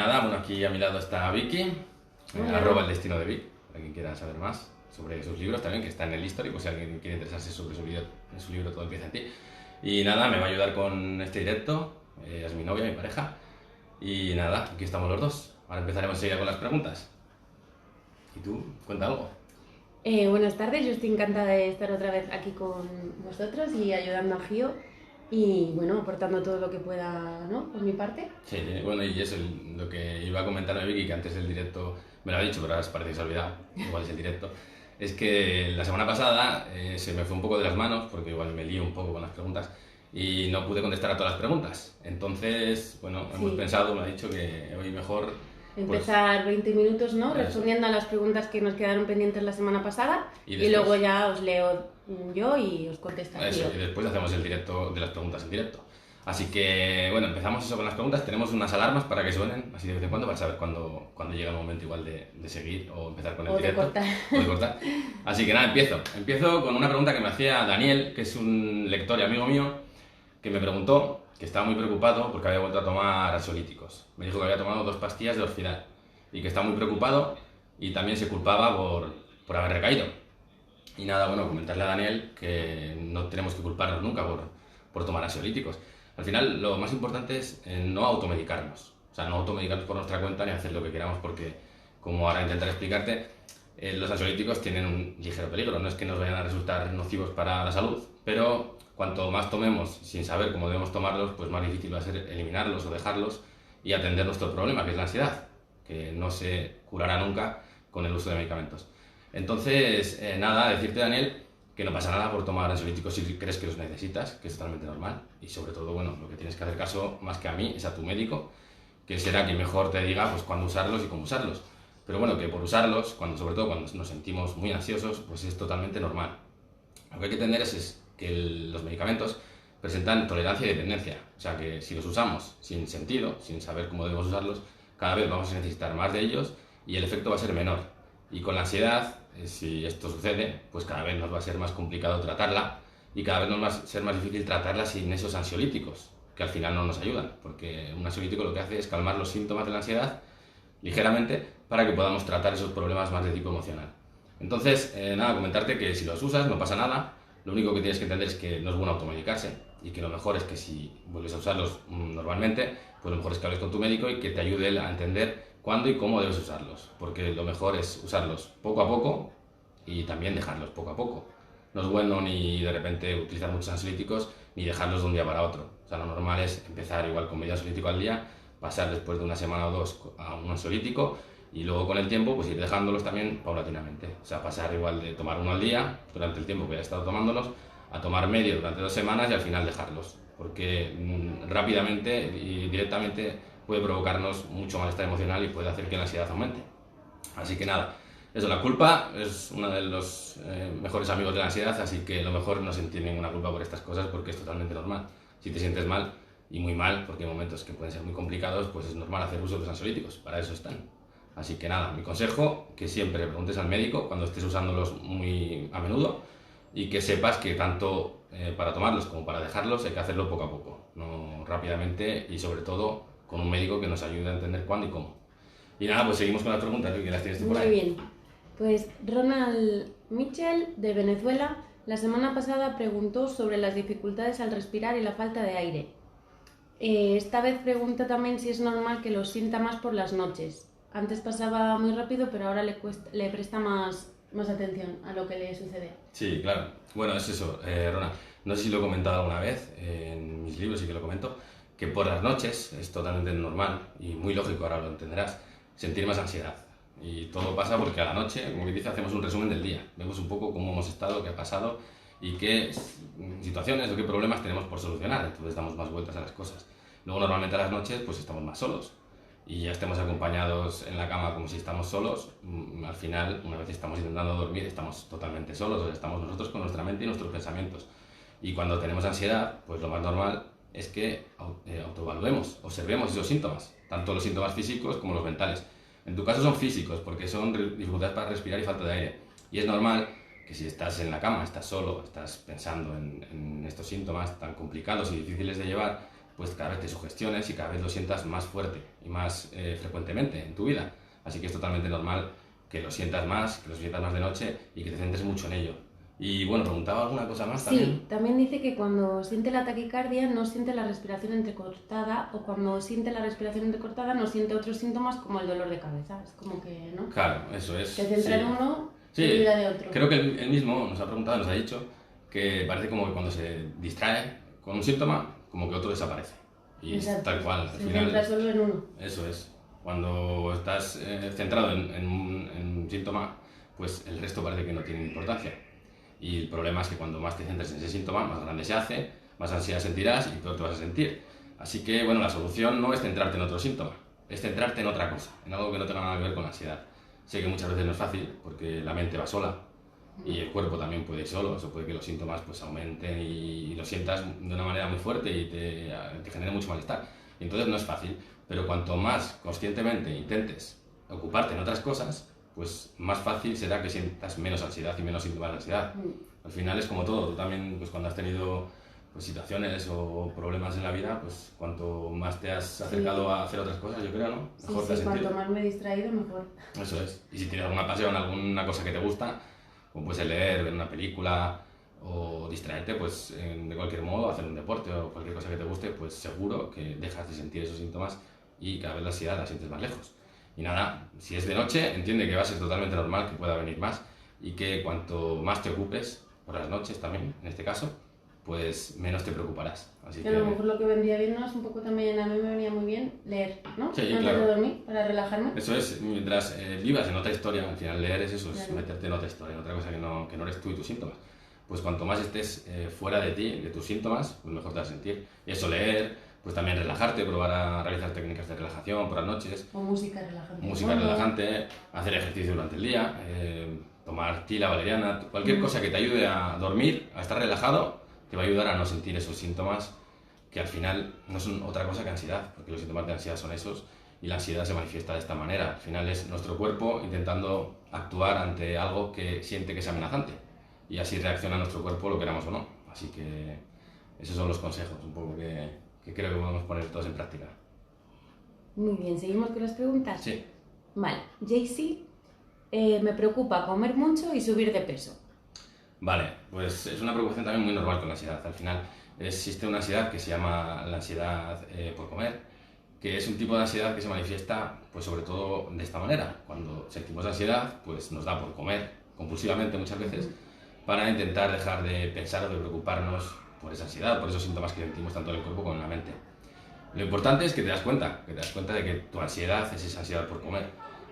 nada, bueno, aquí a mi lado está Vicky, arroba el destino de Vic, para quien quiera saber más sobre sus libros también, que está en el histórico, si alguien quiere interesarse sobre su libro Todo empieza en ti. Y nada, me va a ayudar con este directo, es mi novia, mi pareja, y nada, aquí estamos los dos. Ahora empezaremos enseguida con las preguntas. ¿Y tú? Cuenta algo. Buenas tardes, yo estoy encantada de estar otra vez aquí con vosotros y ayudando a Gio y bueno, aportando todo lo que pueda, ¿no? Por mi parte. Sí, bueno, y eso, lo que iba a comentarme Vicky, que antes del directo me lo ha dicho, pero ahora parece que se ha olvidado, igual es el directo, es que la semana pasada se me fue un poco de las manos, porque igual me lío un poco con las preguntas, y no pude contestar a todas las preguntas. Entonces, bueno, hemos Sí. pensado, me ha dicho que hoy mejor... Empezar 20 minutos, ¿no? Eso. Respondiendo a las preguntas que nos quedaron pendientes la semana pasada Y y, después- luego ya os leo yo y os contesto Eso, Gio. y después hacemos el directo de las preguntas en directo. Así que, bueno, empezamos eso con las preguntas. Tenemos unas alarmas para que suenen así de vez en cuando, para saber cuándo llega el momento igual de seguir o empezar con el O de directo. cortar. O de cortar. Así que nada, empiezo. Empiezo con una pregunta que me hacía Daniel, que es un lector y amigo mío, que me preguntó que estaba muy preocupado porque había vuelto a tomar ansiolíticos. Me dijo que había tomado 2 pastillas de Orfidal y que estaba muy preocupado y también se culpaba por haber recaído. Y nada, bueno, comentarle a Daniel que no tenemos que culparnos nunca por tomar ansiolíticos. Al final, lo más importante es no automedicarnos. O sea, no automedicarnos por nuestra cuenta ni hacer lo que queramos porque, como ahora intentaré explicarte, los ansiolíticos tienen un ligero peligro. No es que nos vayan a resultar nocivos para la salud, pero cuanto más tomemos sin saber cómo debemos tomarlos, pues más difícil va a ser eliminarlos o dejarlos y atender nuestro problema, que es la ansiedad, que no se curará nunca con el uso de medicamentos. Entonces, nada, decirte, Daniel, que no pasa nada por tomar ansiolíticos si crees que los necesitas, que es totalmente normal. Y sobre todo, bueno, lo que tienes que hacer caso más que a mí es a tu médico, que será quien mejor te diga pues cuándo usarlos y cómo usarlos. Pero bueno, que por usarlos, sobre todo cuando nos sentimos muy ansiosos, pues es totalmente normal. Lo que hay que entender es que los medicamentos presentan tolerancia y dependencia. O sea que si los usamos sin sentido, sin saber cómo debemos usarlos, cada vez vamos a necesitar más de ellos y el efecto va a ser menor. Y con la ansiedad, si esto sucede, pues cada vez nos va a ser más complicado tratarla y cada vez nos va a ser más difícil tratarla sin esos ansiolíticos, que al final no nos ayudan, porque un ansiolítico lo que hace es calmar los síntomas de la ansiedad ligeramente para que podamos tratar esos problemas más de tipo emocional. Entonces, nada, comentarte que si los usas no pasa nada, lo único que tienes que entender es que no es bueno automedicarse y que lo mejor es que si vuelves a usarlos normalmente, pues lo mejor es que hables con tu médico y que te ayude a entender cuándo y cómo debes usarlos, porque lo mejor es usarlos poco a poco y también dejarlos poco a poco. No es bueno ni de repente utilizar muchos ansiolíticos ni dejarlos de un día para otro. O sea, lo normal es empezar igual con medio ansiolítico al día, pasar después de una semana o 2 a un ansiolítico y luego con el tiempo pues ir dejándolos también paulatinamente. O sea, pasar igual de tomar uno al día durante el tiempo que haya estado tomándolos a tomar medio durante 2 semanas y al final dejarlos. Porque rápidamente y directamente puede provocarnos mucho malestar emocional y puede hacer que la ansiedad aumente. Así que nada, eso, la culpa es uno de los mejores amigos de la ansiedad, así que lo mejor no sentir ninguna culpa por estas cosas porque es totalmente normal. Si te sientes mal, y muy mal, porque hay momentos que pueden ser muy complicados, pues es normal hacer uso de los ansiolíticos, para eso están. Así que nada, mi consejo, que siempre preguntes al médico cuando estés usándolos muy a menudo y que sepas que tanto para tomarlos como para dejarlos hay que hacerlo poco a poco, no rápidamente y sobre todo con un médico que nos ayude a entender cuándo y cómo. Y nada, pues seguimos con las preguntas, que las tienes tú por Muy ahí. bien. Pues Ronald Mitchell, de Venezuela, la semana pasada preguntó sobre las dificultades al respirar y la falta de aire. Esta vez pregunta también si es normal que los sienta más por las noches. Antes pasaba muy rápido, pero ahora le presta más atención a lo que le sucede. Sí, claro. Bueno, es eso, Rona. No sé si lo he comentado alguna vez en mis libros, sí que lo comento, que por las noches es totalmente normal y muy lógico, ahora lo entenderás, sentir más ansiedad. Y todo pasa porque a la noche, como que dice, hacemos un resumen del día. Vemos un poco cómo hemos estado, qué ha pasado y qué situaciones o qué problemas tenemos por solucionar. Entonces damos más vueltas a las cosas. Luego normalmente a las noches pues estamos más solos y ya estemos acompañados en la cama como si estamos solos, al final, una vez estamos intentando dormir, estamos totalmente solos, o sea, estamos nosotros con nuestra mente y nuestros pensamientos. Y cuando tenemos ansiedad, pues lo más normal es que autoevaluemos, observemos esos síntomas, tanto los síntomas físicos como los mentales. En tu caso son físicos, porque son dificultades para respirar y falta de aire. Y es normal que si estás en la cama, estás solo, estás pensando en estos síntomas tan complicados y difíciles de llevar, pues cada vez te sugestiones y cada vez lo sientas más fuerte y más frecuentemente en tu vida. Así que es totalmente normal que lo sientas más, de noche y que te centres mucho en ello. Y bueno, preguntaba alguna cosa más también. Sí, también dice que cuando siente la taquicardia no siente la respiración entrecortada, o cuando siente la respiración entrecortada no siente otros síntomas como el dolor de cabeza. Es como que, ¿no? Claro, eso es. Te centra sí. en uno y Sí, olvida de otro. creo que él mismo nos ha preguntado, nos ha dicho que parece como que cuando se distrae con un síntoma, como que otro desaparece. Y es Exacto. tal cual, al Se final. centra solo en uno. Eso es. Cuando estás centrado en un síntoma, pues el resto parece que no tiene importancia. Y el problema es que cuando más te centres en ese síntoma, más grande se hace, más ansiedad sentirás y peor te vas a sentir. Así que, bueno, la solución no es centrarte en otro síntoma, es centrarte en otra cosa, en algo que no tenga nada que ver con la ansiedad. Sé que muchas veces no es fácil, porque la mente va sola y el cuerpo también puede ir solo, eso puede que los síntomas pues aumenten y lo sientas de una manera muy fuerte y te genere mucho malestar. Y entonces no es fácil, pero cuanto más conscientemente intentes ocuparte en otras cosas, pues más fácil será que sientas menos ansiedad y menos síntomas de ansiedad. Al final es como todo, tú también pues cuando has tenido pues, situaciones o problemas en la vida, pues cuanto más te has acercado a hacer otras cosas, yo creo, ¿no? Mejor te has sentido. Cuanto más me he distraído, mejor. Eso es. Y si tienes alguna pasión, alguna cosa que te gusta, como puedes leer, ver una película o distraerte, pues de cualquier modo, hacer un deporte o cualquier cosa que te guste, pues seguro que dejas de sentir esos síntomas y cada vez la ansiedad la sientes más lejos. Y nada, si es de noche, entiende que va a ser totalmente normal que pueda venir más y que cuanto más te ocupes, por las noches también, en este caso, pues menos te preocuparás. Así que a lo mejor lo que vendría bien no es un poco también, a mí me venía muy bien leer, ¿no? Sí, antes claro. de dormir, para relajarme. Eso es, mientras vivas en otra historia, al final leer es eso, es Claro. meterte en otra historia, en otra cosa que no eres tú y tus síntomas. Pues cuanto más estés fuera de ti, de tus síntomas, pues mejor te vas a sentir. Y eso, leer, pues también relajarte, probar a realizar técnicas de relajación por las noches. O música relajante. Música relajante, hacer ejercicio durante el día, tomar tila valeriana, cualquier cosa que te ayude a dormir, a estar relajado, te va a ayudar a no sentir esos síntomas que al final no son otra cosa que ansiedad, porque los síntomas de ansiedad son esos y la ansiedad se manifiesta de esta manera. Al final es nuestro cuerpo intentando actuar ante algo que siente que es amenazante y así reacciona nuestro cuerpo, lo queramos o no. Así que esos son los consejos un poco que creo que podemos poner todos en práctica. Muy bien, ¿seguimos con las preguntas? Sí. Vale, JC, me preocupa comer mucho y subir de peso. Vale, pues es una preocupación también muy normal con la ansiedad. Al final existe una ansiedad que se llama la ansiedad por comer, que es un tipo de ansiedad que se manifiesta pues sobre todo de esta manera. Cuando sentimos ansiedad, pues nos da por comer compulsivamente muchas veces para intentar dejar de pensar o de preocuparnos por esa ansiedad, por esos síntomas que sentimos tanto en el cuerpo como en la mente. Lo importante es que te das cuenta de que tu ansiedad es esa ansiedad por comer.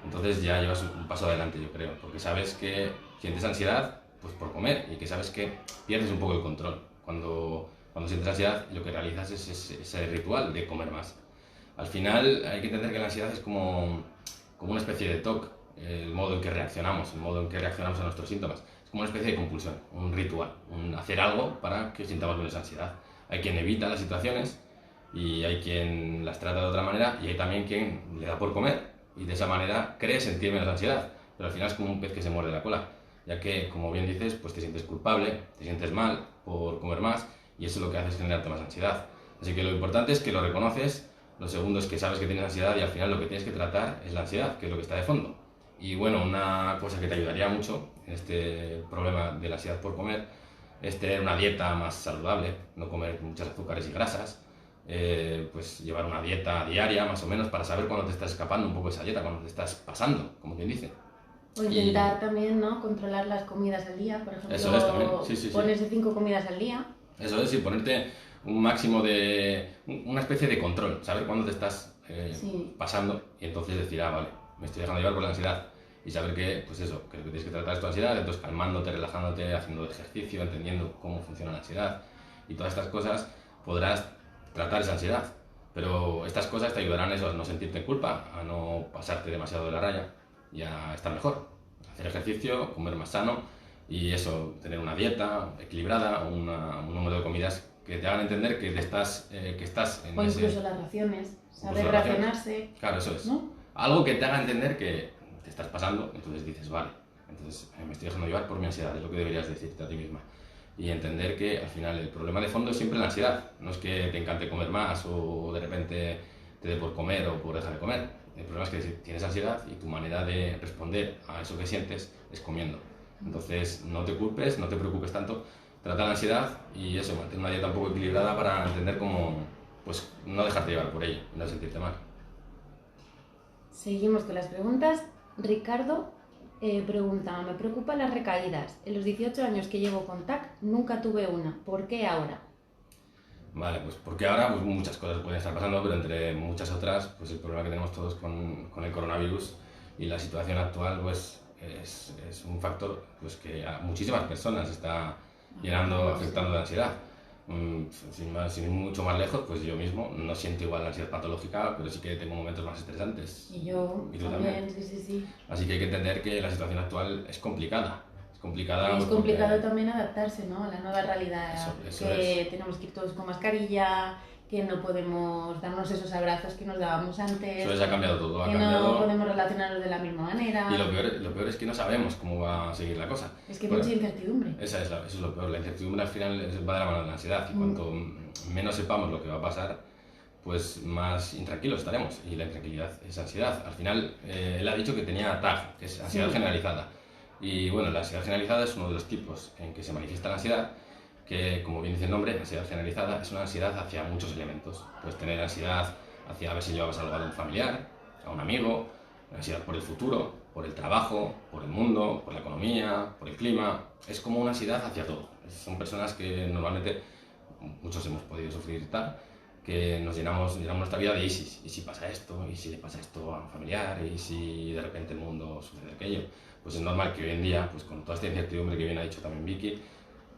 Entonces ya llevas un paso adelante, yo creo, porque sabes que sientes ansiedad pues por comer y que sabes que pierdes un poco el control cuando sientes ansiedad y lo que realizas es ese ritual de comer más. Al final hay que entender que la ansiedad es como una especie de TOC, el modo en que reaccionamos, a nuestros síntomas. Es como una especie de compulsión, un ritual, un hacer algo para que sintamos menos ansiedad. Hay quien evita las situaciones y hay quien las trata de otra manera y hay también quien le da por comer y de esa manera cree sentir menos ansiedad, pero al final es como un pez que se muerde la cola, ya que, como bien dices, pues te sientes culpable, te sientes mal por comer más y eso lo que hace es generarte más ansiedad. Así que lo importante es que lo reconoces, lo segundo es que sabes que tienes ansiedad y al final lo que tienes que tratar es la ansiedad, que es lo que está de fondo. Y bueno, una cosa que te ayudaría mucho en este problema de la ansiedad por comer es tener una dieta más saludable, no comer muchos azúcares y grasas, pues llevar una dieta diaria más o menos para saber cuándo te estás escapando un poco de esa dieta, cuándo te estás pasando, como quien dice. O intentar también, ¿no?, controlar las comidas al día, por ejemplo. Eso es también, sí. Ponerse 5 comidas al día. Eso es, y ponerte un máximo una especie de control, saber cuándo te estás pasando y entonces decir, vale, me estoy dejando llevar por la ansiedad. Y saber que, pues eso, que lo que tienes que tratar es tu ansiedad, entonces calmándote, relajándote, haciendo ejercicio, entendiendo cómo funciona la ansiedad y todas estas cosas podrás tratar esa ansiedad. Pero estas cosas te ayudarán a no sentirte culpa, a no pasarte demasiado de la raya y a estar mejor. Hacer ejercicio, comer más sano y eso, tener una dieta equilibrada, un número de comidas que te hagan entender que estás en o ese... incluso las raciones, saber racionarse. Claro, eso es. ¿No? Algo que te haga entender que te estás pasando, entonces dices, vale, entonces me estoy dejando llevar por mi ansiedad, es lo que deberías decirte a ti misma. y entender que al final el problema de fondo es siempre la ansiedad. No es que te encante comer más o de repente te dé por comer o por dejar de comer. El problema es que tienes ansiedad y tu manera de responder a eso que sientes es comiendo. Entonces no te culpes, no te preocupes tanto, trata la ansiedad y eso, mantener una dieta un poco equilibrada para entender cómo, pues, no dejarte llevar por ello y no sentirte mal. Seguimos con las preguntas. Ricardo pregunta, me preocupan las recaídas. En los 18 años que llevo con TAC nunca tuve una. ¿Por qué ahora? Vale, pues porque ahora pues, muchas cosas pueden estar pasando, pero entre muchas otras, pues el problema que tenemos todos con el coronavirus y la situación actual, pues es un factor pues, que a muchísimas personas está llenando, afectando de ansiedad. Sin ir mucho más lejos, pues yo mismo no siento igual la ansiedad patológica, pero sí que tengo momentos más estresantes. Y yo ¿Y tú también, sí. Así que hay que entender que la situación actual es complicada. Es complicada. Es complicado también adaptarse, ¿no?, a la nueva realidad. Eso que tenemos que ir todos con mascarilla, que no podemos darnos esos abrazos que nos dábamos antes. Eso ya ha cambiado todo. Que no podemos relacionarnos de la misma manera. Y lo peor es que no sabemos cómo va a seguir la cosa. Es que hay mucha incertidumbre. Eso es lo peor. La incertidumbre al final va de la mano de la ansiedad. Y cuanto menos sepamos lo que va a pasar, pues más intranquilos estaremos. Y la intranquilidad es ansiedad. Al final, él ha dicho que tenía TAG, que es ansiedad generalizada. Y bueno, la ansiedad generalizada es uno de los tipos en que se manifiesta la ansiedad, que como bien dice el nombre, ansiedad generalizada, es una ansiedad hacia muchos elementos. Puedes tener ansiedad hacia a ver si llevas algo a un familiar, a un amigo, ansiedad por el futuro, por el trabajo, por el mundo, por la economía, por el clima. Es como una ansiedad hacia todo. Son personas que normalmente, muchos hemos podido sufrir tal, que nos llenamos nuestra vida de y si pasa esto, y si le pasa esto a un familiar, y si de repente el mundo sucede aquello. Pues es normal que hoy en día, pues con toda esta incertidumbre que bien ha dicho también Vicky,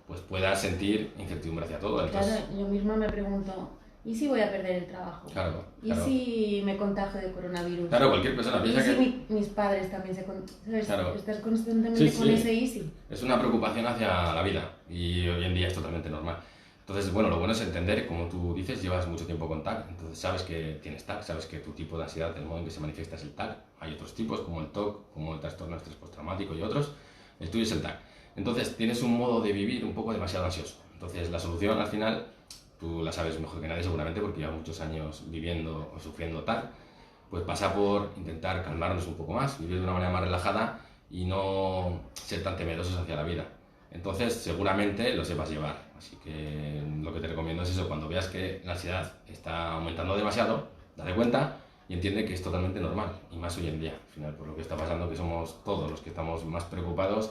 pues puedas sentir incertidumbre hacia todo. Entonces, claro, yo misma me pregunto, ¿y si voy a perder el trabajo? Claro. ¿Y si me contagio de coronavirus? Claro, cualquier persona piensa que... ¿Y si mis padres también se contagian? Claro. Estás constantemente con ese easy. Es una preocupación hacia la vida y hoy en día es totalmente normal. Entonces, bueno, lo bueno es entender, como tú dices, llevas mucho tiempo con TAC, entonces sabes que tienes TAC, sabes que tu tipo de ansiedad, el modo en que se manifiesta es el TAC. Hay otros tipos, como el TOC, como el trastorno de estrés postraumático y otros. El tuyo es el TAC. Entonces, tienes un modo de vivir un poco demasiado ansioso. Entonces, la solución al final, tú la sabes mejor que nadie seguramente, porque llevas muchos años viviendo o sufriendo TAC, pues pasa por intentar calmarnos un poco más, vivir de una manera más relajada y no ser tan temerosos hacia la vida. Entonces, seguramente lo sepas llevar. Así que lo que te recomiendo es eso, cuando veas que la ansiedad está aumentando demasiado, date cuenta y entiende que es totalmente normal, y más hoy en día, al final, por lo que está pasando, que somos todos los que estamos más preocupados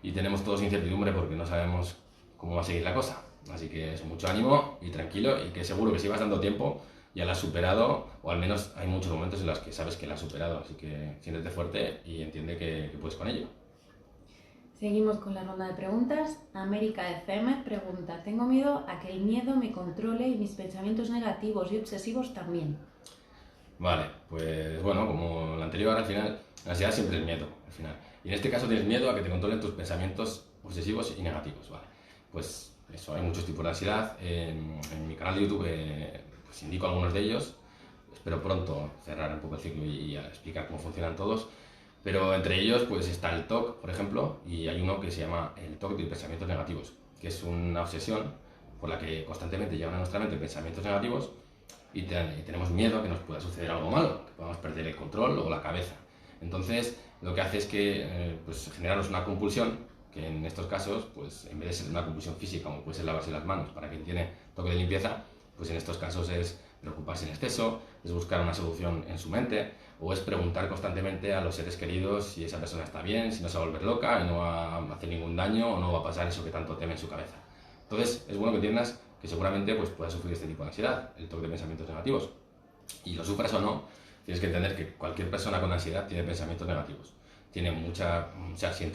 y tenemos todos incertidumbre porque no sabemos cómo va a seguir la cosa. Así que eso, mucho ánimo y tranquilo, y que seguro que si vas dando tiempo ya la has superado, o al menos hay muchos momentos en los que sabes que la has superado, así que siéntete fuerte y entiende que puedes con ello. Seguimos con la ronda de preguntas. América FM pregunta, tengo miedo a que el miedo me controle y mis pensamientos negativos y obsesivos también. Vale, pues bueno, como la anterior, al final, la ansiedad siempre es miedo, al final. Y en este caso tienes miedo a que te controlen tus pensamientos obsesivos y negativos, ¿vale? Pues eso, hay muchos tipos de ansiedad. En mi canal de YouTube pues indico algunos de ellos. Espero pronto cerrar un poco el ciclo y explicar cómo funcionan todos. Pero entre ellos pues está el TOC, por ejemplo, y hay uno que se llama el TOC de pensamientos negativos, que es una obsesión por la que constantemente llegan a nuestra mente pensamientos negativos y tenemos miedo a que nos pueda suceder algo malo, que podamos perder el control o la cabeza. Entonces, lo que hace es que pues, generarnos una compulsión, que en estos casos, pues en vez de ser una compulsión física, como puede ser lavarse las manos para quien tiene toque de limpieza, pues en estos casos es preocuparse en exceso, es buscar una solución en su mente, o es preguntar constantemente a los seres queridos si esa persona está bien, si no se va a volver loca y no va a hacer ningún daño o no va a pasar eso que tanto teme en su cabeza. Entonces, es bueno que entiendas que seguramente pues, puedas sufrir este tipo de ansiedad, el toque de pensamientos negativos. Y lo sufras o no, tienes que entender que cualquier persona con ansiedad tiene pensamientos negativos. Siente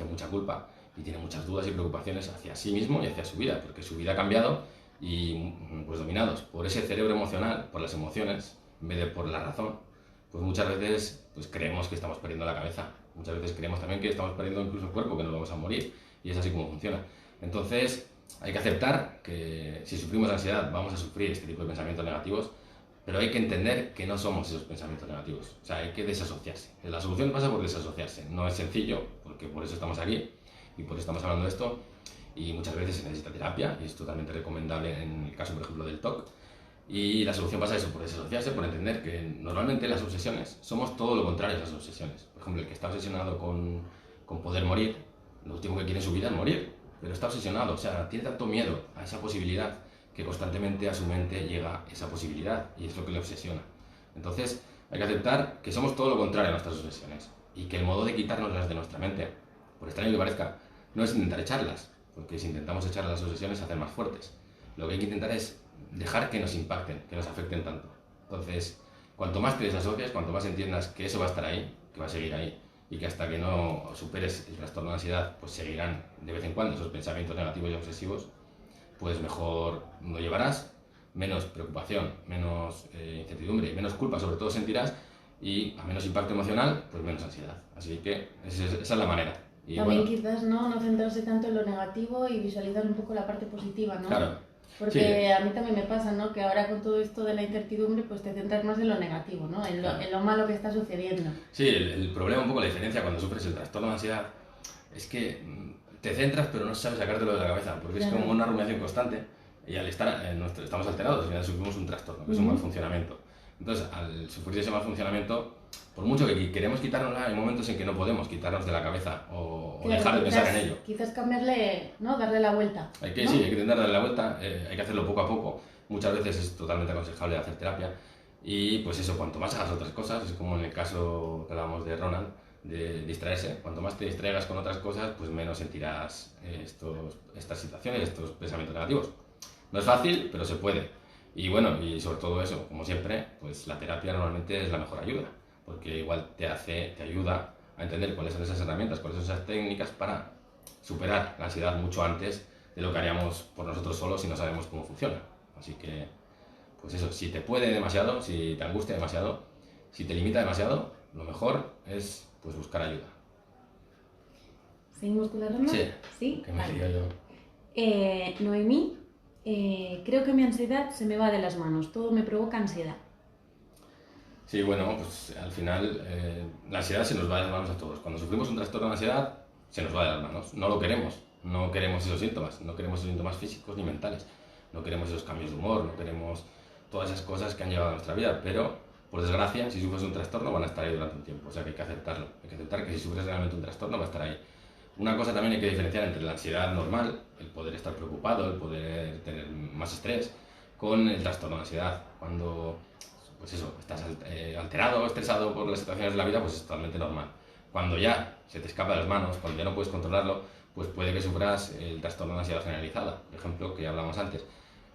mucha culpa y tiene muchas dudas y preocupaciones hacia sí mismo y hacia su vida, porque su vida ha cambiado y pues dominados por ese cerebro emocional, por las emociones, en vez de por la razón, pues muchas veces pues creemos que estamos perdiendo la cabeza. Muchas veces creemos también que estamos perdiendo incluso el cuerpo, que nos vamos a morir, y es así como funciona. Entonces, hay que aceptar que si sufrimos ansiedad vamos a sufrir este tipo de pensamientos negativos, pero hay que entender que no somos esos pensamientos negativos. O sea, hay que desasociarse. La solución pasa por desasociarse. No es sencillo, porque por eso estamos aquí y por eso estamos hablando de esto. y muchas veces se necesita terapia y es totalmente recomendable en el caso, por ejemplo, del TOC. Y la solución pasa eso, por desasociarse, por entender que normalmente las obsesiones somos todo lo contrario a las obsesiones. Por ejemplo, el que está obsesionado con poder morir, lo último que quiere en su vida es morir, pero está obsesionado, o sea, tiene tanto miedo a esa posibilidad que constantemente a su mente llega esa posibilidad y es lo que le obsesiona. Entonces, hay que aceptar que somos todo lo contrario a nuestras obsesiones y que el modo de quitárnoslas de nuestra mente, por extraño que parezca, no es intentar echarlas, porque si intentamos echar las obsesiones se hacen más fuertes. Lo que hay que intentar es dejar que nos impacten, que nos afecten tanto. Entonces, cuanto más te desasocias, cuanto más entiendas que eso va a estar ahí, que va a seguir ahí, y que hasta que no superes el trastorno de ansiedad, pues seguirán de vez en cuando esos pensamientos negativos y obsesivos, pues mejor lo llevarás, menos preocupación, menos incertidumbre, menos culpa sobre todo sentirás, y a menos impacto emocional, pues menos ansiedad. Así que esa es la manera. Y también bueno, quizás no centrarse tanto en lo negativo y visualizar un poco la parte positiva, ¿no? claro. Porque Sí. a mí también me pasa, ¿no? Que ahora con todo esto de la incertidumbre, pues te centras más en lo negativo, ¿no? Claro. En lo malo que está sucediendo. Sí, el problema, un poco la diferencia cuando sufres el trastorno de ansiedad es que te centras pero no sabes sacártelo de la cabeza, porque Claro. es como una rumiación constante y al estar estamos alterados, al final sufrimos un trastorno, que es un mal funcionamiento. Entonces, al sufrir ese mal funcionamiento, por mucho que queremos quitárnosla, hay momentos en que no podemos quitarnos de la cabeza o Claro, dejar de pensar en ello. Quizás cambiarle, ¿no? Darle la vuelta. Hay que, ¿no? sí, hay que intentar darle la vuelta, hay que hacerlo poco a poco. Muchas veces es totalmente aconsejable hacer terapia. Y pues eso, cuanto más hagas otras cosas, es como en el caso que hablábamos de Ronald, de distraerse. Cuanto más te distraigas con otras cosas, pues menos sentirás estas situaciones, estos pensamientos negativos. No es fácil, pero se puede. Y bueno, y sobre todo eso, como siempre, pues la terapia normalmente es la mejor ayuda, porque igual te ayuda a entender cuáles son esas herramientas, cuáles son esas técnicas para superar la ansiedad mucho antes de lo que haríamos por nosotros solos si no sabemos cómo funciona. Así que, pues eso, si te puede demasiado, si te angustia demasiado, si te limita demasiado, lo mejor es pues buscar ayuda. ¿Seguimos con la ronda? Sí, ¿Sí? que me Vale. diga yo. Noemí, creo que mi ansiedad se me va de las manos, todo me provoca ansiedad. Sí, bueno, pues al final la ansiedad se nos va de las manos a todos. Cuando sufrimos un trastorno de ansiedad, se nos va de las manos. No lo queremos, no queremos esos síntomas, no queremos esos síntomas físicos ni mentales, no queremos esos cambios de humor, no queremos todas esas cosas que han llegado a nuestra vida, pero por desgracia, si sufres un trastorno van a estar ahí durante un tiempo, o sea que hay que aceptarlo, hay que aceptar que si sufres realmente un trastorno va a estar ahí. Una cosa también hay que diferenciar entre la ansiedad normal, el poder estar preocupado, el poder tener más estrés, con el trastorno de ansiedad. Cuando pues eso, estás alterado o estresado por las situaciones de la vida, pues es totalmente normal. Cuando ya se te escapa de las manos, cuando ya no puedes controlarlo, pues puede que sufras el trastorno de ansiedad generalizada, por ejemplo, que ya hablamos antes.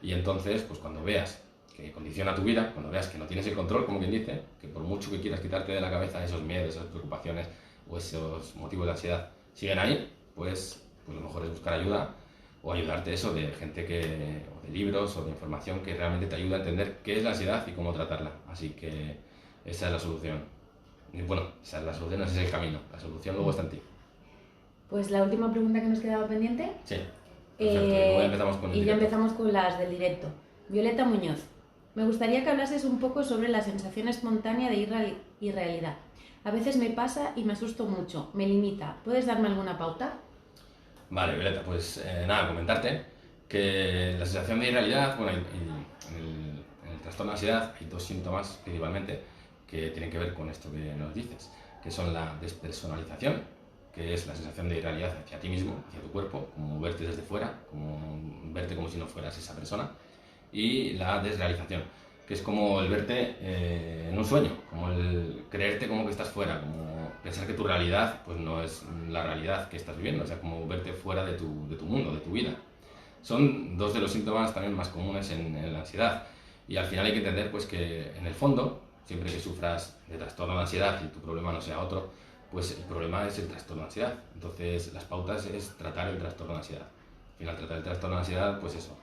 Y entonces, pues cuando veas que condiciona tu vida, cuando veas que no tienes el control, como quien dice, que por mucho que quieras quitarte de la cabeza esos miedos, esas preocupaciones o esos motivos de ansiedad siguen ahí, pues lo mejor es buscar ayuda o ayudarte eso de gente o de libros o de información que realmente te ayuda a entender qué es la ansiedad y cómo tratarla. Así que esa es la solución. Y bueno, esa es la solución, ese es el camino. La solución luego está en ti. Pues la última pregunta que nos quedaba pendiente. Sí. Perfecto. Y luego ya empezamos con el y ya directo. empezamos con las del directo. Violeta Muñoz. Me gustaría que hablases un poco sobre la sensación espontánea de irrealidad. A veces me pasa y me asusto mucho, me limita. ¿Puedes darme alguna pauta? Vale, Violeta, pues nada, comentarte que la sensación de irrealidad, bueno, en el trastorno de ansiedad hay dos síntomas principalmente que tienen que ver con esto que nos dices, que son la despersonalización, que es la sensación de irrealidad hacia ti mismo, hacia tu cuerpo, como verte desde fuera, como verte como si no fueras esa persona, y la desrealización, que es como el verte en un sueño, como el creerte como que estás fuera, como pensar que tu realidad pues no es la realidad que estás viviendo, o sea, como verte fuera de tu mundo, de tu vida. Son dos de los síntomas también más comunes en la ansiedad, y al final hay que entender pues que en el fondo, siempre que sufras de trastorno de ansiedad y tu problema no sea otro, pues el problema es el trastorno de ansiedad. Entonces las pautas es tratar el trastorno de ansiedad. Al final tratar el trastorno de ansiedad, pues eso.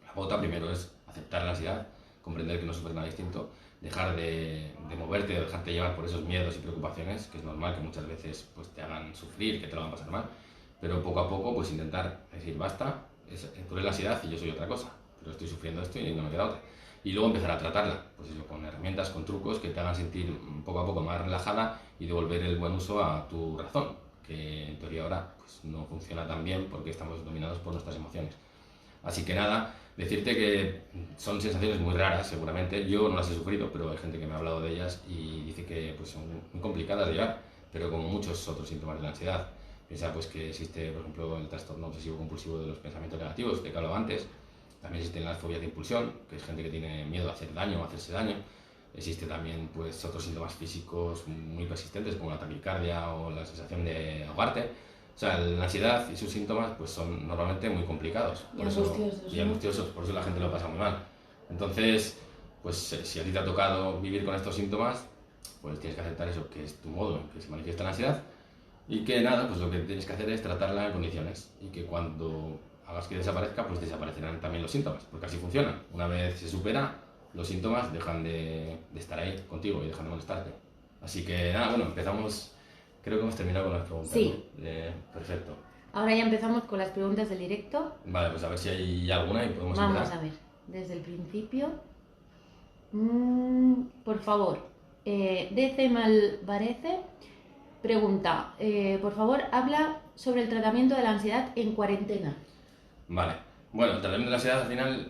La pauta primero es aceptar la ansiedad, comprender que no sufres nada distinto, dejar de moverte, de dejarte llevar por esos miedos y preocupaciones, que es normal que muchas veces pues, te hagan sufrir, que te lo van a pasar mal, pero poco a poco pues intentar decir basta, tú eres la ansiedad y yo soy otra cosa, pero estoy sufriendo esto y no me queda otra. Y luego empezar a tratarla, pues eso, con herramientas, con trucos que te hagan sentir poco a poco más relajada y devolver el buen uso a tu razón. que en teoría ahora pues, no funciona tan bien porque estamos dominados por nuestras emociones. Así que nada, decirte que son sensaciones muy raras seguramente, yo no las he sufrido, pero hay gente que me ha hablado de ellas y dice que pues, son muy complicadas de llevar, pero como muchos otros síntomas de la ansiedad. Piensa pues que existe, por ejemplo, el trastorno obsesivo compulsivo de los pensamientos negativos, de que hablaba antes. También existen las fobias de impulsión, que es gente que tiene miedo a hacer daño o a hacerse daño. Existe también pues, otros síntomas físicos muy persistentes, como la taquicardia o la sensación de ahogarte. O sea, la ansiedad y sus síntomas pues, son normalmente muy complicados. Y angustiosos. Y angustiosos, por eso la gente lo pasa muy mal. Entonces, pues si a ti te ha tocado vivir con estos síntomas, pues tienes que aceptar eso, que es tu modo en que se manifiesta la ansiedad. Y que nada, pues lo que tienes que hacer es tratarla en condiciones. Y que cuando hagas que desaparezca, pues desaparecerán también los síntomas, porque así funciona. Una vez se supera, los síntomas dejan de estar ahí contigo y dejan de molestarte. Así que nada, bueno, empezamos, creo que hemos terminado con las preguntas. Sí. ¿No? Perfecto. Ahora ya empezamos con las preguntas del directo. Vale, pues a ver si hay alguna y podemos Vamos empezar. a ver, desde el principio. Por favor, DC Malvarece pregunta, por favor, habla sobre el tratamiento de la ansiedad en cuarentena. Vale. Bueno, el tratamiento de la ansiedad al final,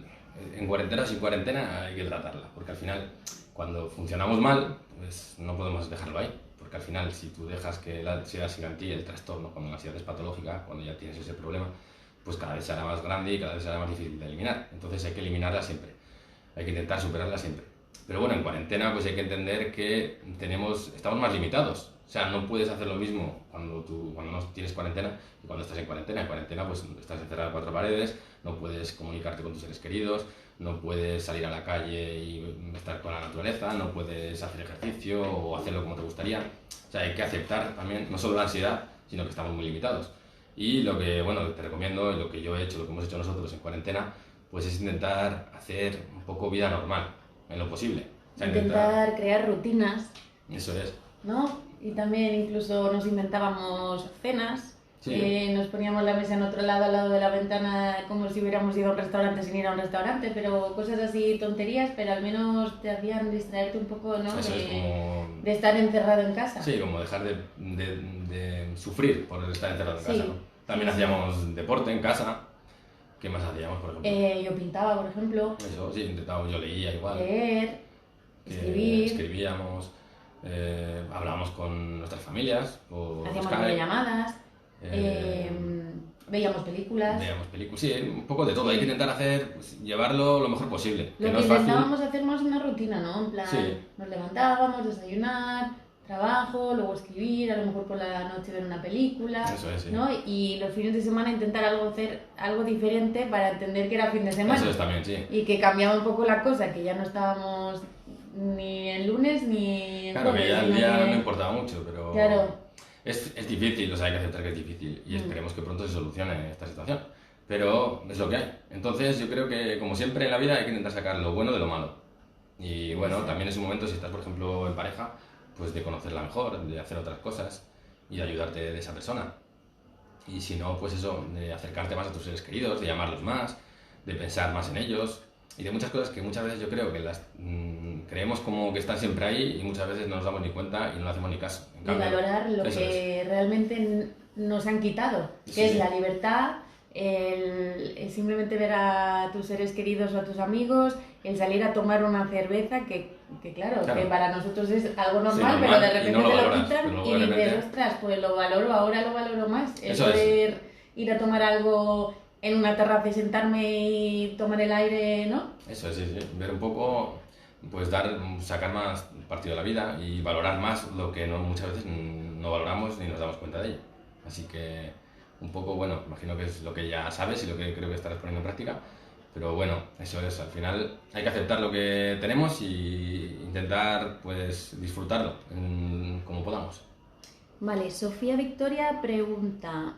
en cuarentena o sin cuarentena, hay que tratarla. Porque al final, cuando funcionamos mal, pues no podemos dejarlo ahí. Porque al final, si tú dejas que la ansiedad siga en ti, el trastorno, cuando la ansiedad es patológica, cuando ya tienes ese problema, pues cada vez será más grande y cada vez será más difícil de eliminar. Entonces hay que eliminarla siempre. Hay que intentar superarla siempre. Pero bueno, en cuarentena pues hay que entender que estamos más limitados. O sea, no puedes hacer lo mismo cuando no tienes cuarentena que cuando estás en cuarentena. En cuarentena pues estás encerrado en cuatro paredes, no puedes comunicarte con tus seres queridos, no puedes salir a la calle y estar con la naturaleza, no puedes hacer ejercicio o hacerlo como te gustaría. O sea, hay que aceptar también no solo la ansiedad, sino que estamos muy limitados. Y lo que, bueno, te recomiendo, lo que yo he hecho, lo que hemos hecho nosotros en cuarentena, pues es intentar hacer un poco vida normal, en lo posible. O sea, Intentar crear rutinas, Eso es. ¿no? Y también incluso nos inventábamos cenas, Sí. nos poníamos la mesa en otro lado, al lado de la ventana, como si hubiéramos ido a un restaurante sin ir a un restaurante, pero cosas así, tonterías, pero al menos te hacían distraerte un poco, ¿no? Eso es como... de estar encerrado en casa. Sí, como dejar de sufrir por estar encerrado en Sí. casa, ¿no? También Sí. hacíamos deporte en casa. ¿Qué más hacíamos, por ejemplo? Yo pintaba, por ejemplo, Eso, sí, intentábamos, yo leía igual. leer, escribir, Escribíamos, hablábamos con nuestras familias por hacíamos Skype, videollamadas, veíamos películas. veíamos películas, sí, un poco de todo. Hay que intentar llevarlo lo mejor posible. Lo no que es fácil. intentábamos hacer más una rutina, ¿no? En plan, Sí. nos levantábamos, desayunar, trabajo, luego escribir, a lo mejor por la noche ver una película, Eso es, sí. ¿no? Y los fines de semana intentar hacer algo diferente para entender que era fin de semana. Eso es también, sí. Y que cambiaba un poco la cosa, que ya no estábamos ni el lunes ni el Claro, que jueves, ya el sino día que- no importaba mucho, pero Claro. es difícil, o sea, hay que aceptar que es difícil y esperemos que pronto se solucione esta situación. Pero es lo que hay. Entonces yo creo que, como siempre en la vida, hay que intentar sacar lo bueno de lo malo. Y bueno, también es un momento, si estás, por ejemplo, en pareja, pues de conocerla mejor, de hacer otras cosas y de ayudarte de esa persona. Y si no, pues eso, de acercarte más a tus seres queridos, de llamarlos más, de pensar más en ellos y de muchas cosas que muchas veces yo creo que las creemos como que están siempre ahí y muchas veces no nos damos ni cuenta y no le hacemos ni caso. En Y cambio, valorar lo eso que realmente nos han quitado, que Sí, es sí. la libertad, el simplemente ver a tus seres queridos o a tus amigos, el salir a tomar una cerveza, que claro, Claro. que para nosotros es algo normal, Sí, normal, pero de y repente no lo te lo valoras, quitan pero luego y de dices, repente- ostras, pues lo valoro, ahora lo valoro más. El Eso es. poder ir a tomar algo en una terraza y sentarme y tomar el aire, ¿no? Eso es, sí, sí. Ver un poco, pues sacar más partido de la vida y valorar más lo que muchas veces no valoramos ni nos damos cuenta de ello. Así que un poco, bueno, imagino que es lo que ya sabes y lo que creo que estarás poniendo en práctica. Pero bueno, eso es, al final hay que aceptar lo que tenemos y intentar pues disfrutarlo como podamos. Vale, Sofía Victoria pregunta,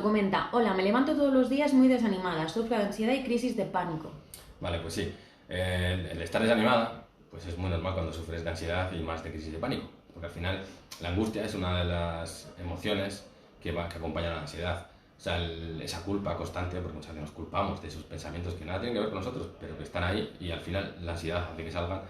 comenta, hola, me levanto todos los días muy desanimada, sufro de ansiedad y crisis de pánico. Vale, pues sí. El estar desanimada, pues es muy normal cuando sufres de ansiedad y más de crisis de pánico. Porque al final la angustia es una de las emociones que acompañan a la ansiedad. O sea, esa culpa constante, porque muchas veces nos culpamos de esos pensamientos que nada tienen que ver con nosotros, pero que están ahí y al final la ansiedad hace que salgan,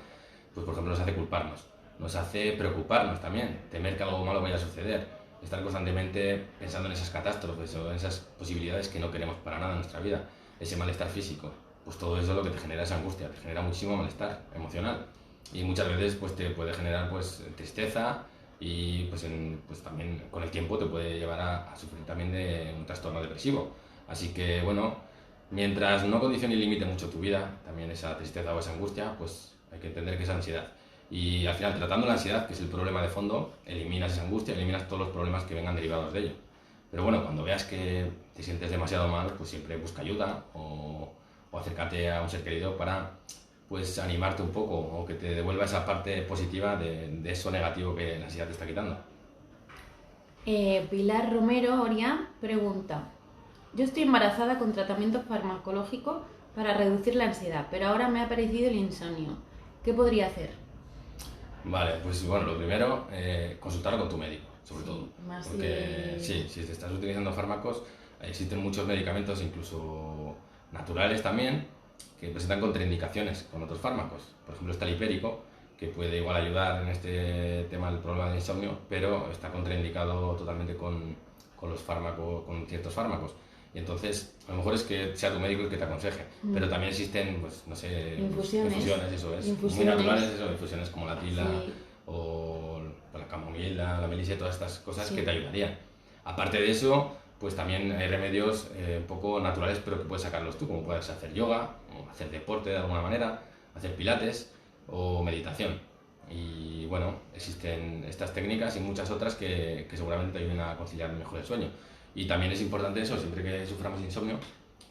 pues por ejemplo nos hace culparnos, nos hace preocuparnos también, temer que algo malo vaya a suceder. estar constantemente pensando en esas catástrofes o en esas posibilidades que no queremos para nada en nuestra vida, ese malestar físico, pues todo eso es lo que te genera esa angustia, te genera muchísimo malestar emocional y muchas veces pues te puede generar pues tristeza y pues también con el tiempo te puede llevar a sufrir también de un trastorno depresivo. Así que bueno, mientras no condicione y limite mucho tu vida, también esa tristeza o esa angustia, pues hay que entender que es ansiedad. Y al final, tratando la ansiedad, que es el problema de fondo, eliminas esa angustia, eliminas todos los problemas que vengan derivados de ello. Pero bueno, cuando veas que te sientes demasiado mal, pues siempre busca ayuda o acércate a un ser querido para pues animarte un poco o que te devuelva esa parte positiva de eso negativo que la ansiedad te está quitando. Pilar Romero Oria pregunta: yo estoy embarazada con tratamiento farmacológico para reducir la ansiedad, pero ahora me ha aparecido el insomnio. ¿Qué podría hacer? Vale, pues bueno, lo primero, consultarlo con tu médico, sobre todo. Más Porque sí, si te estás utilizando fármacos, existen muchos medicamentos, incluso naturales también, que presentan contraindicaciones con otros fármacos. Por ejemplo, está el hipérico, que puede igual ayudar en este tema del problema de insomnio, pero está contraindicado totalmente con los fármacos, con ciertos fármacos. Y entonces, a lo mejor es que sea tu médico el que te aconseje, pero también existen, pues, no sé, infusiones, eso es, muy naturales, eso, infusiones como la tila o la camomila, la melisa, todas estas cosas que te ayudarían. Aparte de eso, pues también hay remedios un poco naturales, pero que puedes sacarlos tú, como puedes hacer yoga, o hacer deporte de alguna manera, hacer pilates o meditación. Y bueno, existen estas técnicas y muchas otras que seguramente te ayuden a conciliar mejor el sueño. Y también es importante eso, siempre que suframos insomnio,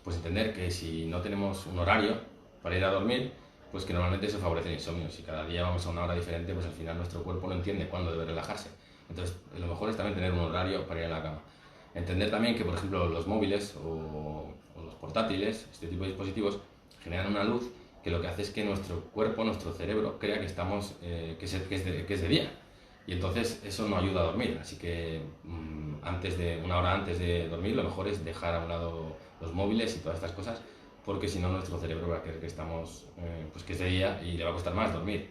pues entender que si no tenemos un horario para ir a dormir, pues que normalmente eso favorece el insomnio. Si cada día vamos a una hora diferente, pues al final nuestro cuerpo no entiende cuándo debe relajarse. Entonces, lo mejor es también tener un horario para ir a la cama. Entender también que, por ejemplo, los móviles o los portátiles, este tipo de dispositivos, generan una luz que lo que hace es que nuestro cuerpo, nuestro cerebro, crea que estamos, que es de día. Y entonces eso no ayuda a dormir, así que una hora antes de dormir lo mejor es dejar a un lado los móviles y todas estas cosas, porque si no nuestro cerebro va a creer que estamos, pues que es de día y le va a costar más dormir.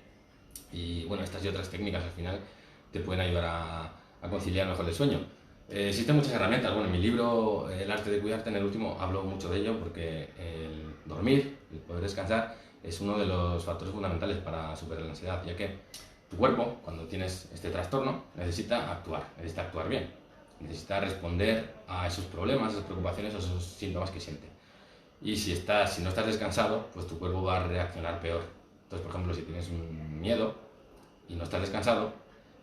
Y bueno, estas y otras técnicas al final te pueden ayudar a conciliar mejor el sueño. Existen muchas herramientas, bueno, en mi libro El arte de cuidarte, en el último, hablo mucho de ello porque el dormir, el poder descansar, es uno de los factores fundamentales para superar la ansiedad, ya que tu cuerpo, cuando tienes este trastorno, necesita actuar bien, necesita responder a esos problemas, a esas preocupaciones, a esos síntomas que siente. Y si no estás descansado, pues tu cuerpo va a reaccionar peor. Entonces, por ejemplo, si tienes un miedo y no estás descansado,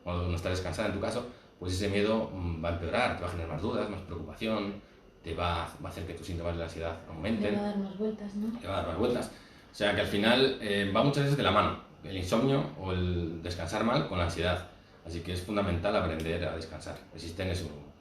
o no estás descansada en tu caso, pues ese miedo va a empeorar, te va a generar más dudas, más preocupación, te va a hacer que tus síntomas de la ansiedad aumenten. Te va a dar más vueltas, ¿no? Te va a dar más vueltas. O sea que al final va muchas veces de la mano, el insomnio o el descansar mal con la ansiedad. Así que es fundamental aprender a descansar. Existen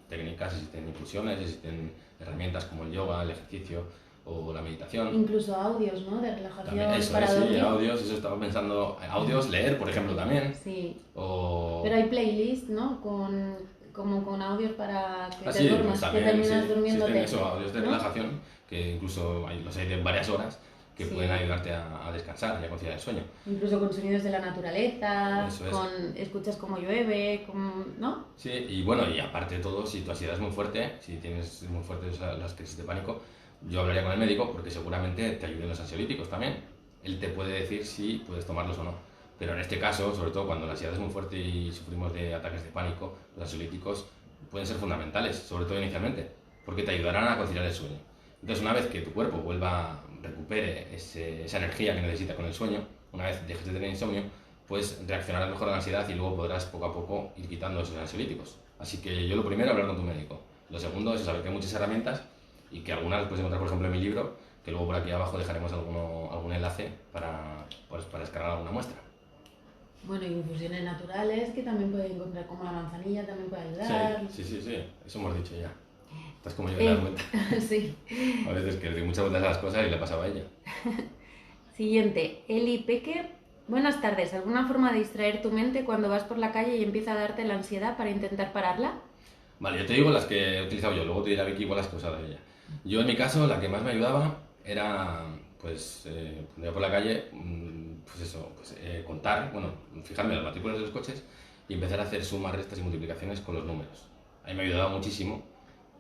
técnicas, existen infusiones, existen herramientas como el yoga, el ejercicio o la meditación. Incluso audios, ¿no? De relajación También, eso para es, sí, dormir. audios, eso estaba pensando. Audios, leer, por ejemplo, también. Sí. O... Pero hay playlists, ¿no? Como con audios para que te sí, duermas, pues también, que terminas durmiéndote. Existen eso, audios de relajación, que incluso los hay de varias horas, que pueden ayudarte a descansar y a conciliar el sueño. Incluso con sonidos de la naturaleza, Eso es. escuchas cómo llueve, ¿no? Sí, y bueno, y aparte de todo, si tu ansiedad es muy fuerte, si tienes muy fuertes las crisis de pánico, yo hablaría con el médico porque seguramente te ayuden los ansiolíticos también. Él te puede decir si puedes tomarlos o no. Pero en este caso, sobre todo cuando la ansiedad es muy fuerte y sufrimos de ataques de pánico, los ansiolíticos pueden ser fundamentales, sobre todo inicialmente, porque te ayudarán a conciliar el sueño. Entonces, una vez que tu cuerpo recupere esa energía que necesita con el sueño, una vez dejes de tener insomnio, pues reaccionarás mejor a la ansiedad y luego podrás poco a poco ir quitando esos ansiolíticos. Así que yo lo primero, hablar con tu médico. Lo segundo es saber que hay muchas herramientas y que algunas puedes encontrar, por ejemplo, en mi libro, que luego por aquí abajo dejaremos algún enlace para descargar alguna muestra. Bueno, y infusiones naturales que también puedes encontrar, como la manzanilla, también puede ayudar. Sí, eso hemos dicho ya. Estás como yo en la vuelta. Sí. A veces que le doy muchas vueltas a las cosas y le pasaba a ella. Siguiente, Eli Peque. Buenas tardes. ¿Alguna forma de distraer tu mente cuando vas por la calle y empieza a darte la ansiedad para intentar pararla? Vale, yo te digo las que he utilizado yo, luego te dirá Vicky igual las que he usado ella. Yo en mi caso, la que más me ayudaba era, pues, cuando iba por la calle, contar, bueno, fijarme en las matrículas de los coches y empezar a hacer sumas, restas y multiplicaciones con los números. a mí me ha ayudado muchísimo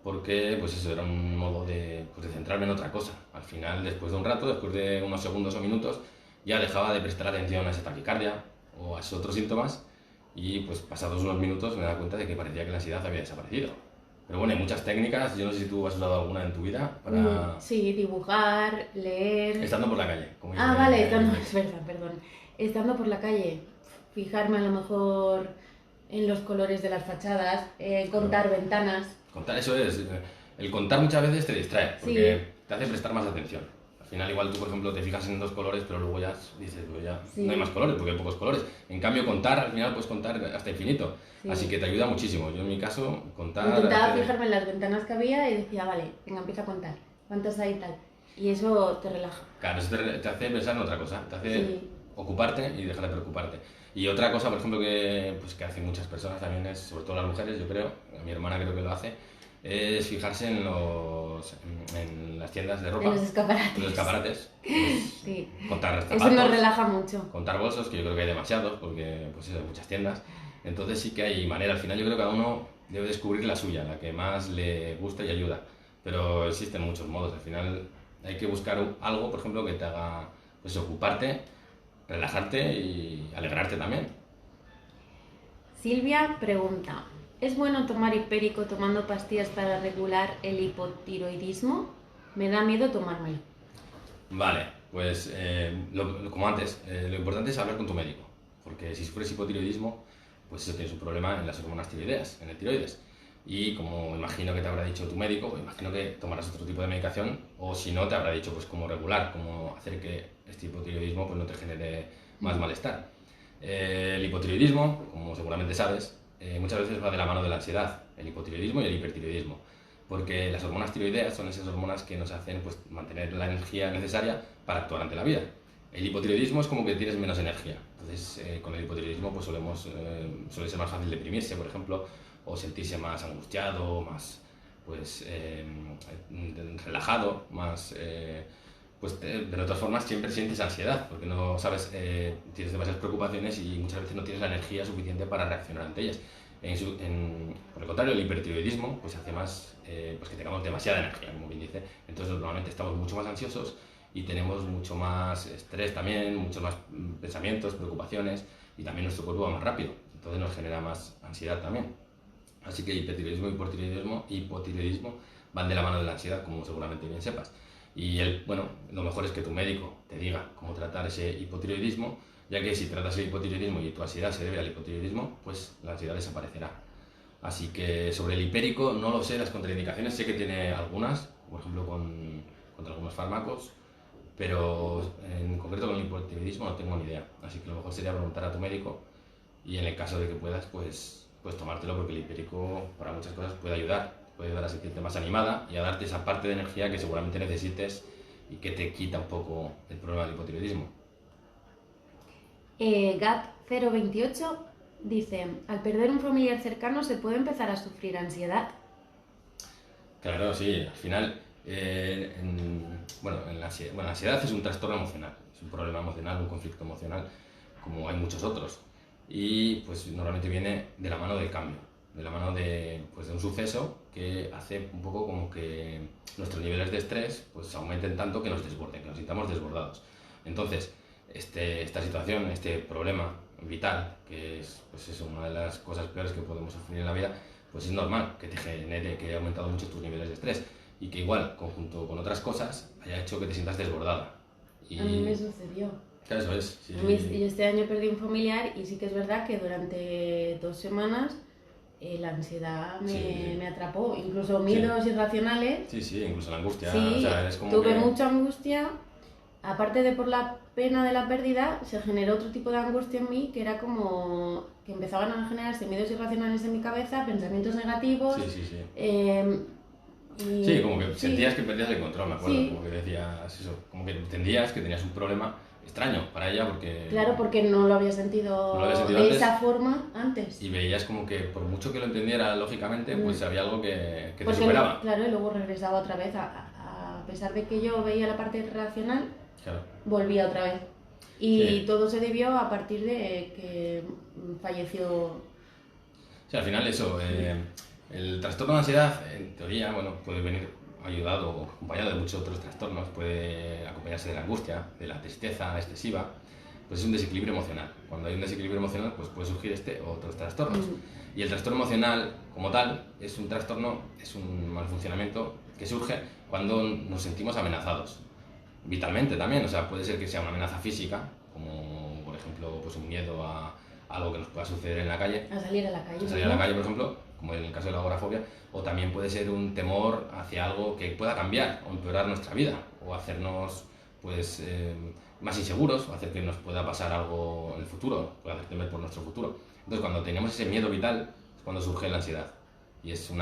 porque pues eso era un modo pues de centrarme en otra cosa. Al final, después de un rato, después de unos segundos o minutos, ya dejaba de prestar atención a esa taquicardia o a esos otros síntomas y pues pasados unos minutos me daba cuenta de que parecía que la ansiedad había desaparecido. Pero bueno, hay muchas técnicas, yo no sé si tú has usado alguna en tu vida para... Sí, dibujar, leer... Estando por la calle. Como vale, es verdad, perdón. Estando por la calle, fijarme a lo mejor en los colores de las fachadas, contar ventanas. Contar, eso es. El contar muchas veces te distrae, porque te hace prestar más atención. Al final, igual tú, por ejemplo, te fijas en dos colores, pero luego ya dices, pues ya no hay más colores, porque hay pocos colores. En cambio, contar, al final puedes contar hasta infinito. Así que te ayuda muchísimo. Yo, en mi caso, contar... Intentaba fijarme en las ventanas que había y decía, vale, venga, empieza a contar. ¿Cuántas hay y tal? Y eso te relaja. Claro, eso te hace pensar en otra cosa. Te hace ocuparte y dejar de preocuparte. Y otra cosa, por ejemplo, pues, que hacen muchas personas también es, sobre todo las mujeres, yo creo, mi hermana creo que lo hace, es fijarse en las tiendas de ropa. En los escaparates. En los escaparates. Sí. Contar zapatos. Eso nos relaja mucho. Contar bolsos, que yo creo que hay demasiados, porque pues eso, hay muchas tiendas. Entonces sí que hay manera. Al final yo creo que cada uno debe descubrir la suya, la que más le gusta y ayuda. Pero existen muchos modos. Al final hay que buscar algo, por ejemplo, que te haga pues, ocuparte, relajarte y alegrarte también. Silvia pregunta, ¿es bueno tomar hipérico tomando pastillas para regular el hipotiroidismo? Me da miedo tomármelo. Vale, pues como antes, lo importante es hablar con tu médico, porque si sufres hipotiroidismo, pues eso tienes un problema en las hormonas tiroideas, en el tiroides. Y como imagino que te habrá dicho tu médico, pues imagino que tomarás otro tipo de medicación, o si no, te habrá dicho pues cómo regular, cómo hacer que este hipotiroidismo pues, no te genere más malestar. El hipotiroidismo, como seguramente sabes, muchas veces va de la mano de la ansiedad, el hipotiroidismo y el hipertiroidismo, porque las hormonas tiroideas son esas hormonas que nos hacen pues, mantener la energía necesaria para actuar ante la vida. El hipotiroidismo es como que tienes menos energía, entonces con el hipotiroidismo pues, suele ser más fácil deprimirse, por ejemplo, o sentirse más angustiado, más pues, relajado, más... de otras formas siempre sientes ansiedad, porque no sabes, tienes demasiadas preocupaciones y muchas veces no tienes la energía suficiente para reaccionar ante ellas. Por el contrario, el hipertiroidismo pues hace más pues que tengamos demasiada energía, como bien dice. Entonces normalmente estamos mucho más ansiosos y tenemos mucho más estrés también, muchos más pensamientos, preocupaciones y también nuestro cuerpo va más rápido, entonces nos genera más ansiedad también. Así que hipertiroidismo y hipotiroidismo van de la mano de la ansiedad, como seguramente bien sepas. Y bueno, lo mejor es que tu médico te diga cómo tratar ese hipotiroidismo, ya que si tratas el hipotiroidismo y tu ansiedad se debe al hipotiroidismo, pues la ansiedad desaparecerá. Así que sobre el hipérico no lo sé, las contraindicaciones sé que tiene algunas, por ejemplo contra algunos fármacos, pero en concreto con el hipotiroidismo no tengo ni idea. Así que lo mejor sería preguntar a tu médico y en el caso de que puedas, pues tomártelo, porque el hipérico para muchas cosas puede ayudar a sentirte más animada y a darte esa parte de energía que seguramente necesites y que te quita un poco el problema del hipotiroidismo. Gap028 dice, al perder un familiar cercano se puede empezar a sufrir ansiedad. Claro, sí, al final, la ansiedad es un trastorno emocional, es un problema emocional, un conflicto emocional, como hay muchos otros, y pues normalmente viene de la mano del cambio, de la mano de un suceso que hace un poco como que nuestros niveles de estrés pues aumenten tanto que nos desborden, que nos sintamos desbordados. Entonces, esta situación, este problema vital, que es una de las cosas peores que podemos sufrir en la vida, pues es normal que te genere, que haya aumentado mucho tus niveles de estrés y que igual, conjunto con otras cosas, haya hecho que te sientas desbordada. A mí me sucedió. Claro, eso es. Sí. Yo este año perdí un familiar y sí que es verdad que durante 2 semanas la ansiedad me atrapó, incluso miedos irracionales. Sí, incluso la angustia. Sí, o sea, es como tuve mucha angustia. Aparte de por la pena de la pérdida, se generó otro tipo de angustia en mí, que era como que empezaban a generarse miedos irracionales en mi cabeza, pensamientos negativos. Sí, como que sentías que perdías el control, me acuerdo, como que decías eso, como que entendías que tenías un problema extraño para ella porque... Claro, porque no lo había sentido, de antes, esa forma antes. Y veías como que por mucho que lo entendiera lógicamente, pues había algo que te superaba. Claro, y luego regresaba otra vez, a pesar de que yo veía la parte racional, volvía otra vez. Y todo se debió a partir de que falleció... Sí, al final eso... El trastorno de ansiedad, en teoría, bueno, puede venir ayudado o acompañado de muchos otros trastornos, puede acompañarse de la angustia, de la tristeza excesiva, pues es un desequilibrio emocional. Cuando hay un desequilibrio emocional, pues puede surgir este o otros trastornos. Y el trastorno emocional, como tal, es un trastorno, es un mal funcionamiento que surge cuando nos sentimos amenazados, vitalmente también. O sea, puede ser que sea una amenaza física, como por ejemplo pues un miedo a algo que nos pueda suceder en la calle. A salir a la calle. A salir a la calle, por ejemplo, como en el caso de la agorafobia, o también puede ser un temor hacia algo que pueda cambiar o empeorar nuestra vida, o hacernos pues más inseguros, o hacer que nos pueda pasar algo en el futuro, puede hacer temer por nuestro futuro. Entonces, cuando tenemos ese miedo vital, es cuando surge la ansiedad. Y es un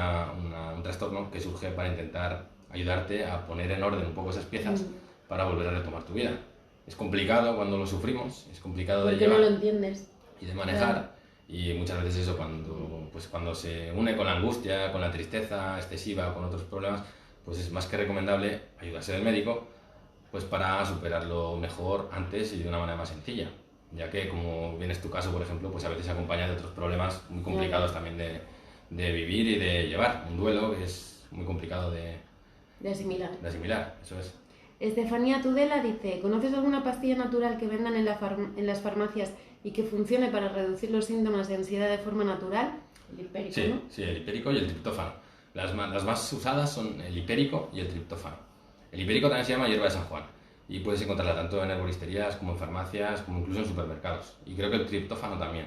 trastorno que surge para intentar ayudarte a poner en orden un poco esas piezas para volver a retomar tu vida. Es complicado cuando lo sufrimos, es complicado de llevar. Porque no lo entiendes. Y de manejar, y muchas veces eso cuando se une con la angustia, con la tristeza excesiva, con otros problemas, pues es más que recomendable ayudarse del médico pues para superarlo mejor antes y de una manera más sencilla, ya que como bien es tu caso, por ejemplo, pues a veces se acompaña de otros problemas muy complicados también de vivir y de llevar, un duelo que es muy complicado de asimilar. De asimilar, eso es. Estefanía Tudela dice, ¿conoces alguna pastilla natural que vendan en las farmacias y que funcione para reducir los síntomas de ansiedad de forma natural? El hipérico, sí, ¿no? Sí, el hipérico y el triptófano. Las más usadas son el hipérico y el triptófano. El hipérico también se llama hierba de San Juan y puedes encontrarla tanto en herboristerías como en farmacias, como incluso en supermercados. Y creo que el triptófano también.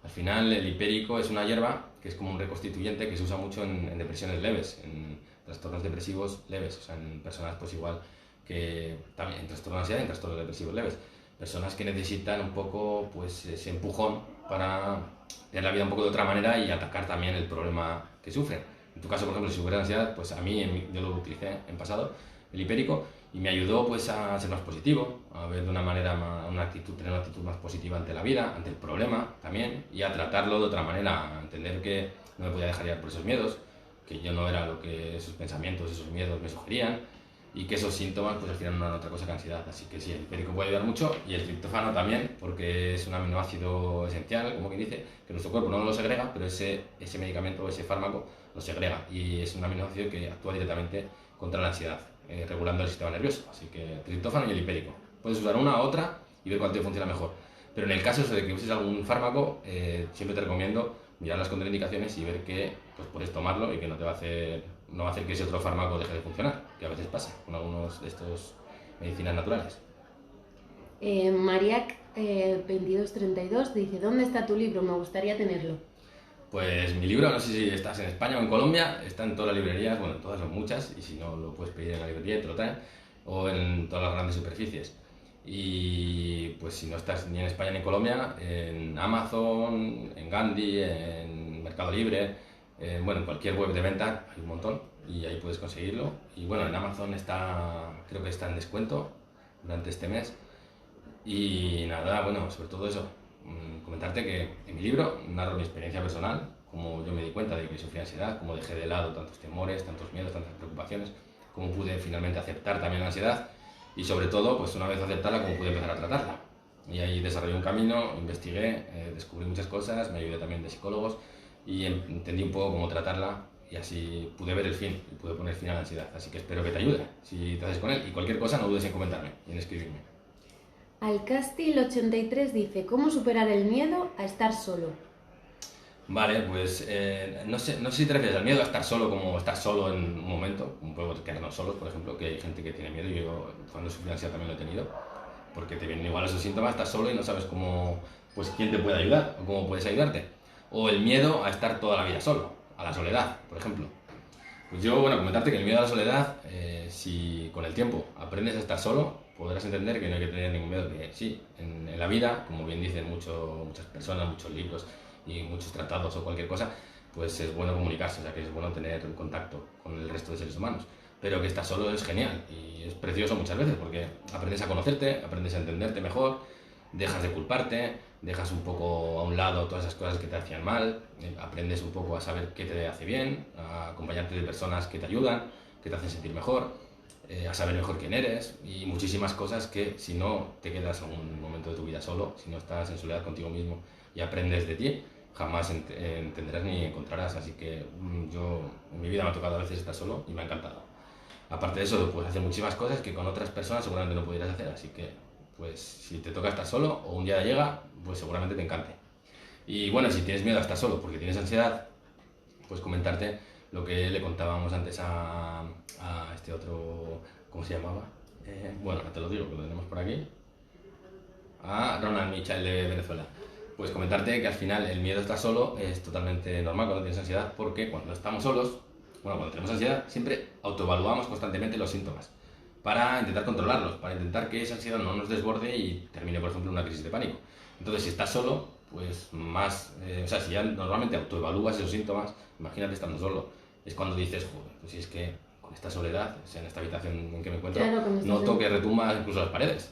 Al final, el hipérico es una hierba que es como un reconstituyente que se usa mucho en depresiones leves, en trastornos depresivos leves, o sea, en personas pues igual que también en trastornos de ansiedad y en trastornos depresivos leves. Personas que necesitan un poco pues ese empujón para ver la vida un poco de otra manera y atacar también el problema que sufren. En tu caso, por ejemplo, si sufres ansiedad, pues a mí, yo lo utilicé en pasado, el hipérico, y me ayudó pues a ser más positivo, a ver de una manera, tener una actitud más positiva ante la vida, ante el problema también, y a tratarlo de otra manera, a entender que no me podía dejar llevar por esos miedos, que yo no era lo que esos pensamientos, esos miedos me sugerían, y que esos síntomas pues al final no eran otra cosa que ansiedad. Así que sí, el hipérico puede ayudar mucho, y el triptófano también, porque es un aminoácido esencial, como quien dice, que nuestro cuerpo no lo segrega, pero ese medicamento, ese fármaco lo segrega, y es un aminoácido que actúa directamente contra la ansiedad, regulando el sistema nervioso. Así que el triptófano y el hipérico. Puedes usar una u otra y ver cuál te funciona mejor. Pero en el caso de que uses algún fármaco, siempre te recomiendo mirar las contraindicaciones y ver que pues, puedes tomarlo y que no va a hacer que ese otro fármaco deje de funcionar, que a veces pasa con algunos de estos medicinas naturales. Mariac 2232 dice, ¿dónde está tu libro? Me gustaría tenerlo. Pues mi libro, no sé si estás en España o en Colombia, está en todas las librerías, bueno, en todas son muchas, y si no lo puedes pedir en la librería y te lo traen, o en todas las grandes superficies. Y pues si no estás ni en España ni en Colombia, en Amazon, en Gandhi, en Mercado Libre, bueno, en cualquier web de venta hay un montón y ahí puedes conseguirlo. Y bueno, en Amazon creo que está en descuento durante este mes. Y nada, bueno, sobre todo eso, comentarte que en mi libro narro mi experiencia personal, cómo yo me di cuenta de que sufría ansiedad, cómo dejé de lado tantos temores, tantos miedos, tantas preocupaciones, cómo pude finalmente aceptar también la ansiedad y sobre todo, pues una vez aceptarla, cómo pude empezar a tratarla. Y ahí desarrollé un camino, investigué, descubrí muchas cosas, me ayudé también de psicólogos y entendí un poco cómo tratarla y así pude ver el fin y pude poner fin a la ansiedad. Así que espero que te ayude si te haces con él y cualquier cosa no dudes en comentarme y en escribirme. Alcastil83 dice, ¿cómo superar el miedo a estar solo? Vale, pues no sé si te refieres al miedo a estar solo como estar solo en un momento, como podemos quedarnos solos, por ejemplo, que hay gente que tiene miedo, y yo cuando sufrí ansiedad también lo he tenido, porque te vienen igual esos síntomas, estás solo y no sabes pues quién te puede ayudar o cómo puedes ayudarte. O el miedo a estar toda la vida solo, a la soledad, por ejemplo. Pues yo, bueno, comentarte que el miedo a la soledad, si con el tiempo aprendes a estar solo, podrás entender que no hay que tener ningún miedo, que sí, en la vida, como bien dicen muchas personas, muchos libros y muchos tratados o cualquier cosa, pues es bueno comunicarse, o sea que es bueno tener un contacto con el resto de seres humanos. Pero que estar solo es genial y es precioso muchas veces porque aprendes a conocerte, aprendes a entenderte mejor, dejas de culparte, dejas un poco a un lado todas esas cosas que te hacían mal, aprendes un poco a saber qué te hace bien, a acompañarte de personas que te ayudan, que te hacen sentir mejor, a saber mejor quién eres y muchísimas cosas que si no te quedas en un momento de tu vida solo, si no estás en soledad contigo mismo y aprendes de ti, jamás entenderás ni encontrarás. Así que yo en mi vida me ha tocado a veces estar solo y me ha encantado. Aparte de eso, puedes hacer muchísimas cosas que con otras personas seguramente no pudieras hacer. Así que, pues si te toca estar solo o un día llega, pues seguramente te encante. Y bueno, si tienes miedo a estar solo porque tienes ansiedad, pues comentarte lo que le contábamos antes a este otro, ¿cómo se llamaba? Bueno, te lo digo, que lo tenemos por aquí. A Ronald Mitchell de Venezuela. Pues comentarte que al final el miedo a estar solo es totalmente normal cuando tienes ansiedad, porque cuando estamos solos, bueno, cuando tenemos ansiedad, siempre autoevaluamos constantemente los síntomas para intentar controlarlos, para intentar que esa ansiedad no nos desborde y termine, por ejemplo, en una crisis de pánico. Entonces, si estás solo, pues más, o sea, si ya normalmente autoevalúas esos síntomas, imagínate estando solo, es cuando dices, joder, pues si es que con esta soledad, o sea, en esta habitación en que me encuentro, Claro, noto que retumba incluso las paredes.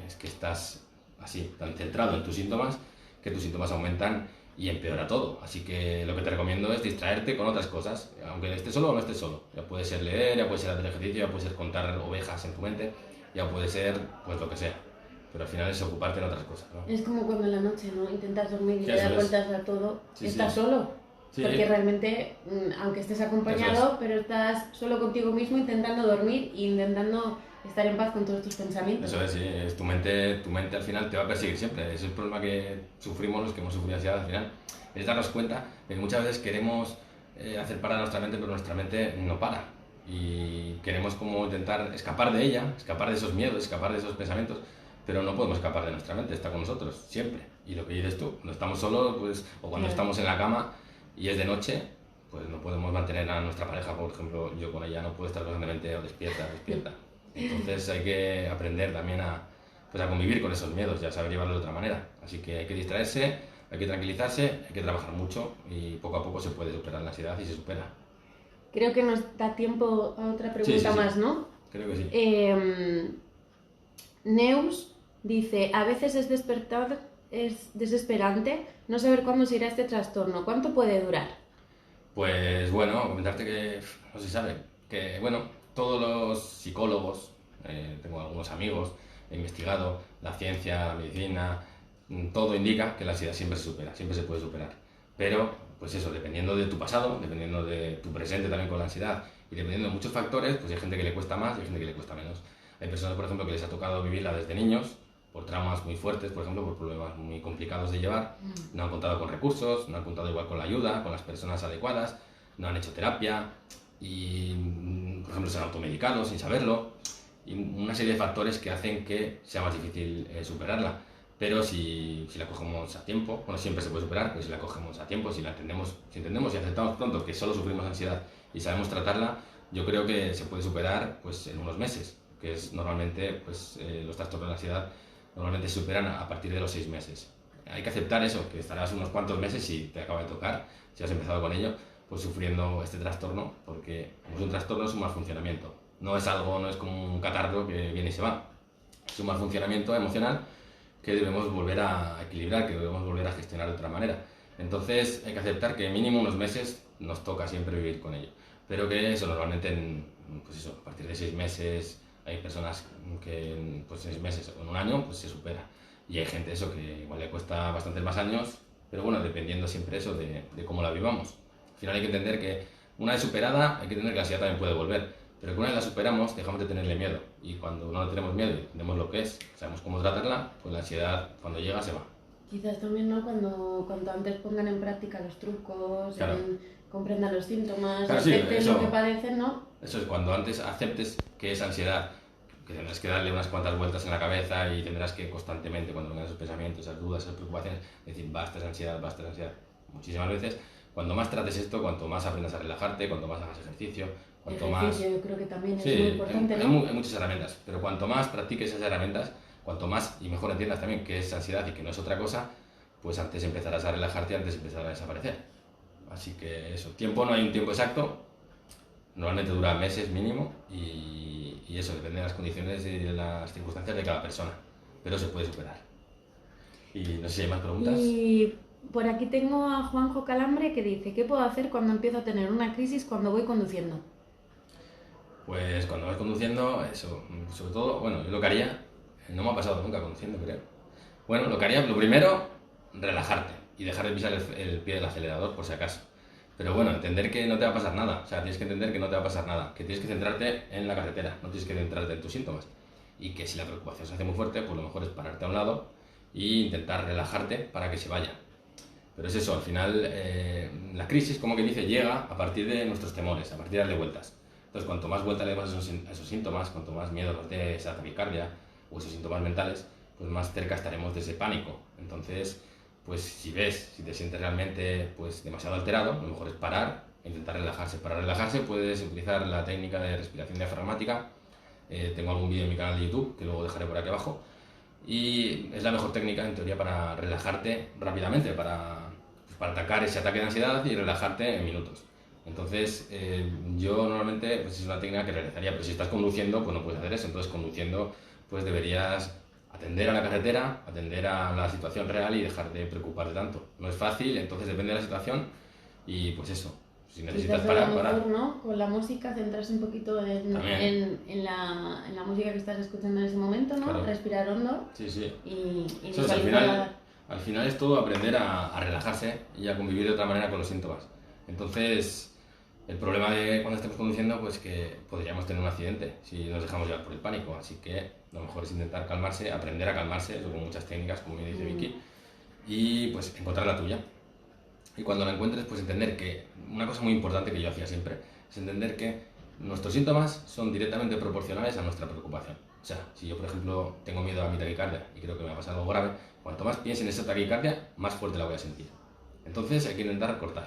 Es que estás así, tan centrado en tus síntomas, que tus síntomas aumentan y empeora todo. Así que lo que te recomiendo es distraerte con otras cosas, aunque estés solo o no estés solo. Ya puede ser leer, ya puede ser hacer ejercicio, ya puede ser contar ovejas en tu mente, ya puede ser pues lo que sea. Pero al final es ocuparte en otras cosas, ¿no? Es como cuando en la noche, ¿no? Intentas dormir y Sí, le das eso es. vueltas a todo. Sí, Estás sí. solo. Sí. Porque realmente, aunque estés acompañado, Eso es. pero estás solo contigo mismo intentando dormir e intentando estar en paz con todos tus pensamientos. Eso es, sí, es tu mente al final te va a perseguir siempre. Ese es el problema que sufrimos los que hemos sufrido ansiedad al final. Es darnos cuenta de que muchas veces queremos hacer parar nuestra mente, pero nuestra mente no para. Y queremos como intentar escapar de ella, escapar de esos miedos, escapar de esos pensamientos, pero no podemos escapar de nuestra mente, está con nosotros, siempre. Y lo que dices tú, cuando estamos solos, pues, o cuando estamos en la cama y es de noche, pues no podemos mantener a nuestra pareja, por ejemplo, yo con ella no puedo estar constantemente o despierta, despierta. Entonces hay que aprender también pues a convivir con esos miedos y a saber llevarlos de otra manera. Así que hay que distraerse, hay que tranquilizarse, hay que trabajar mucho y poco a poco se puede superar la ansiedad y se supera. Creo que nos da tiempo a otra pregunta Sí. más, ¿no? Creo que sí. Neus dice, a veces es desesperante no saber cuándo se irá este trastorno. ¿Cuánto puede durar? Pues bueno, comentarte que no se sabe, que bueno, todos los psicólogos, tengo algunos amigos, he investigado, la ciencia, la medicina, todo indica que la ansiedad siempre se supera, siempre se puede superar. Pero, pues eso, dependiendo de tu pasado, dependiendo de tu presente también con la ansiedad y dependiendo de muchos factores, pues hay gente que le cuesta más y hay gente que le cuesta menos. Hay personas, por ejemplo, que les ha tocado vivirla desde niños, por traumas muy fuertes, por ejemplo, por problemas muy complicados de llevar, no han contado con recursos, no han contado igual con la ayuda, con las personas adecuadas, no han hecho terapia y, por ejemplo, se han automedicado sin saberlo y una serie de factores que hacen que sea más difícil superarla. Pero si la cogemos a tiempo, bueno, siempre se puede superar, pero si la cogemos a tiempo, si entendemos y aceptamos pronto que solo sufrimos ansiedad y sabemos tratarla, yo creo que se puede superar pues en unos meses, que es normalmente pues los trastornos de ansiedad normalmente se superan a partir de los 6 meses. Hay que aceptar eso, que estarás unos cuantos meses si te acaba de tocar, si has empezado con ello, pues sufriendo este trastorno, porque como es un trastorno es un mal funcionamiento. No es algo, no es como un catarro que viene y se va. Es un mal funcionamiento emocional que debemos volver a equilibrar, que debemos volver a gestionar de otra manera. Entonces hay que aceptar que mínimo unos meses nos toca siempre vivir con ello. Pero que eso normalmente pues eso, a partir de 6 meses hay personas que en 6 meses o en un año pues se supera. Y hay gente eso que igual le cuesta bastantes más años, pero bueno, dependiendo siempre eso de cómo la vivamos. Al final hay que entender que una vez superada hay que entender que la ansiedad también puede volver. Pero que una vez la superamos, dejamos de tenerle miedo. Y cuando no le tenemos miedo y entendemos lo que es, sabemos cómo tratarla, pues la ansiedad cuando llega se va. Quizás también, ¿no? Cuando antes pongan en práctica los trucos, Claro. comprendan los síntomas, Claro, sí, acepten eso. lo que padecen, ¿no? Eso es cuando antes aceptes que es ansiedad, que tendrás que darle unas cuantas vueltas en la cabeza y tendrás que constantemente, cuando vengan esos pensamientos, esas dudas, esas preocupaciones, decir basta esa ansiedad, basta esa ansiedad. Muchísimas veces, cuanto más trates esto, cuanto más aprendas a relajarte, cuanto más hagas ejercicio, cuanto más... Yo creo que también es Sí, muy importante, hay, ¿no? hay muchas herramientas, pero cuanto más practiques esas herramientas, cuanto más y mejor entiendas también qué es ansiedad y que no es otra cosa, pues antes empezarás a relajarte, antes empezará a desaparecer. Así que eso, tiempo no hay un tiempo exacto, normalmente dura meses mínimo y eso depende de las condiciones y de las circunstancias de cada persona, pero se puede superar. Y no sé si hay más preguntas. Y por aquí tengo a Juanjo Calambre que dice, ¿qué puedo hacer cuando empiezo a tener una crisis cuando voy conduciendo? Pues cuando vas conduciendo, eso, sobre todo, bueno, yo lo que haría, no me ha pasado nunca conduciendo, creo. Bueno, lo que haría, lo primero, relajarte. y dejar de pisar el pie del acelerador por si acaso. Pero bueno, entender que no te va a pasar nada, o sea, tienes que entender que no te va a pasar nada, que tienes que centrarte en la carretera, no tienes que centrarte en tus síntomas. Y que si la preocupación se hace muy fuerte, pues lo mejor es pararte a un lado e intentar relajarte para que se vaya. Pero es eso, al final la crisis, como que dice, llega a partir de nuestros temores, a partir de darle vueltas. Entonces, cuanto más vuelta le das a esos síntomas, cuanto más miedo nos dé esa taquicardia o esos síntomas mentales, pues más cerca estaremos de ese pánico. Entonces, pues si ves, si te sientes realmente pues demasiado alterado, lo mejor es parar e intentar relajarse. Para relajarse puedes utilizar la técnica de respiración diafragmática. Tengo algún vídeo en mi canal de YouTube que luego dejaré por aquí abajo. Y es la mejor técnica en teoría para relajarte rápidamente, para atacar ese ataque de ansiedad y relajarte en minutos. Entonces, yo normalmente pues es una técnica que realizaría, pero si estás conduciendo, pues no puedes hacer eso. Entonces, conduciendo, pues deberías atender a la carretera, atender a la situación real y dejar de preocuparte tanto. No es fácil, entonces depende de la situación y pues eso, si necesitas Quizás parar, a lo mejor, parar. ¿no? Con la música, centrarse un poquito También, en la música que estás escuchando en ese momento, ¿no? claro. Respirar hondo Sí, sí. y Eso es, al visualizar. final es todo aprender a relajarse y a convivir de otra manera con los síntomas. Entonces, el problema de cuando estemos conduciendo, pues que podríamos tener un accidente si nos dejamos llevar por el pánico. Así que lo mejor es intentar calmarse, aprender a calmarse, eso con muchas técnicas, como me dice Vicky, y pues encontrar la tuya. Y cuando la encuentres, pues entender que una cosa muy importante que yo hacía siempre es entender que nuestros síntomas son directamente proporcionales a nuestra preocupación. O sea, si yo, por ejemplo, tengo miedo a mi taquicardia y creo que me va a pasar algo grave, cuanto más piense en esa taquicardia, más fuerte la voy a sentir. Entonces hay que intentar cortar.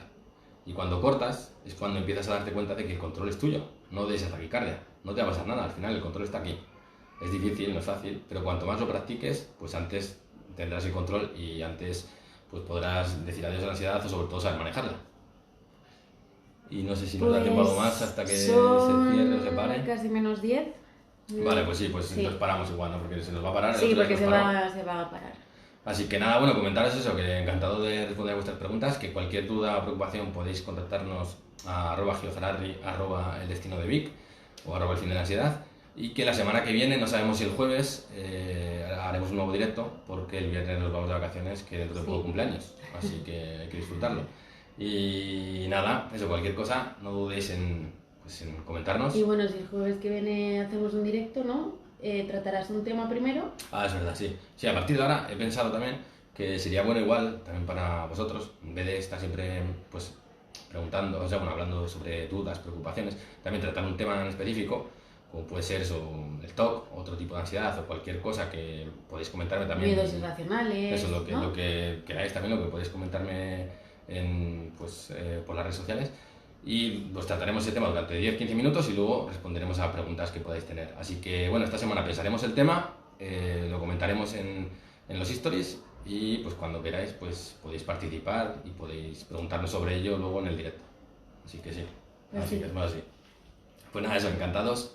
Y cuando cortas es cuando empiezas a darte cuenta de que el control es tuyo, no de esa taquicardia. No te va a pasar nada, al final el control está aquí. Es difícil, no es fácil, pero cuanto más lo practiques, pues antes tendrás el control y antes pues podrás decir adiós a la ansiedad o sobre todo saber manejarla. Y no sé si nos da tiempo algo más hasta que se cierre o se pare. Casi menos 10. Vale, pues sí, pues Sí. entonces paramos igual, ¿no? Porque se nos va a parar. El Sí, otro día porque nos paró. se va a parar. Así que nada, bueno, comentaros eso, que encantado de responder a vuestras preguntas, que cualquier duda o preocupación podéis contactarnos a @geoferrari, @eldestinodevic o @el fin de la ansiedad. Y que la semana que viene, no sabemos si el jueves, haremos un nuevo directo, porque el viernes nos vamos de vacaciones, que dentro de poco cumpleaños, así que hay que disfrutarlo. Y nada, eso, cualquier cosa, no dudéis pues, en comentarnos. Y bueno, si el jueves que viene hacemos un directo, ¿no? Tratarás un tema primero. Ah, es verdad, sí. Sí, a partir de ahora he pensado también que sería bueno igual, también para vosotros, en vez de estar siempre, pues, preguntando, o sea, bueno, hablando sobre dudas, preocupaciones, también tratar un tema en específico, como puede ser eso, el TOC, otro tipo de ansiedad o cualquier cosa que podéis comentarme también. Miedos irracionales. Eso, ¿no? lo que queráis también, lo que podéis comentarme por las redes sociales. Y pues trataremos ese tema durante 10-15 minutos y luego responderemos a preguntas que podáis tener. Así que bueno, esta semana pensaremos el tema, lo comentaremos en los stories y pues cuando queráis pues podéis participar y podéis preguntarnos sobre ello luego en el directo. Así que sí, Pues así sí. que es más así. Pues nada, eso, encantados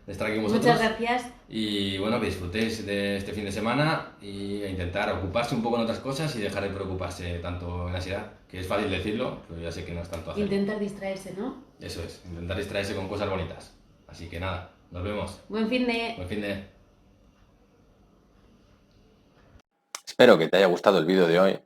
de estar aquí con vosotros. Muchas gracias. Y bueno, que disfrutéis de este fin de semana y a intentar ocuparse un poco en otras cosas y dejar de preocuparse tanto en la ansiedad, que es fácil decirlo, pero ya sé que no es tanto hacerlo. Intentar distraerse, ¿no? Eso es, intentar distraerse con cosas bonitas. Así que nada, nos vemos. Buen fin de... Buen fin de... Espero que te haya gustado el vídeo de hoy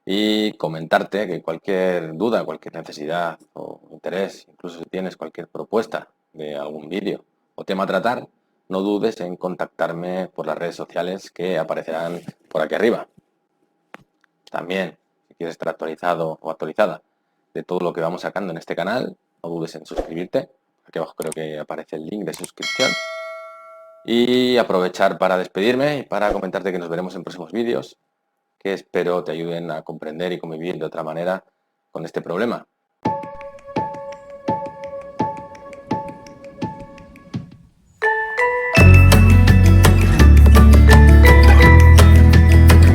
y comentarte que cualquier duda, cualquier necesidad o interés, incluso si tienes cualquier propuesta de algún vídeo o tema a tratar, no dudes en contactarme por las redes sociales que aparecerán por aquí arriba. También, si quieres estar actualizado o actualizada de todo lo que vamos sacando en este canal, no dudes en suscribirte. Aquí abajo creo que aparece el link de suscripción. Y aprovechar para despedirme y para comentarte que nos veremos en próximos vídeos que espero te ayuden a comprender y convivir de otra manera con este problema.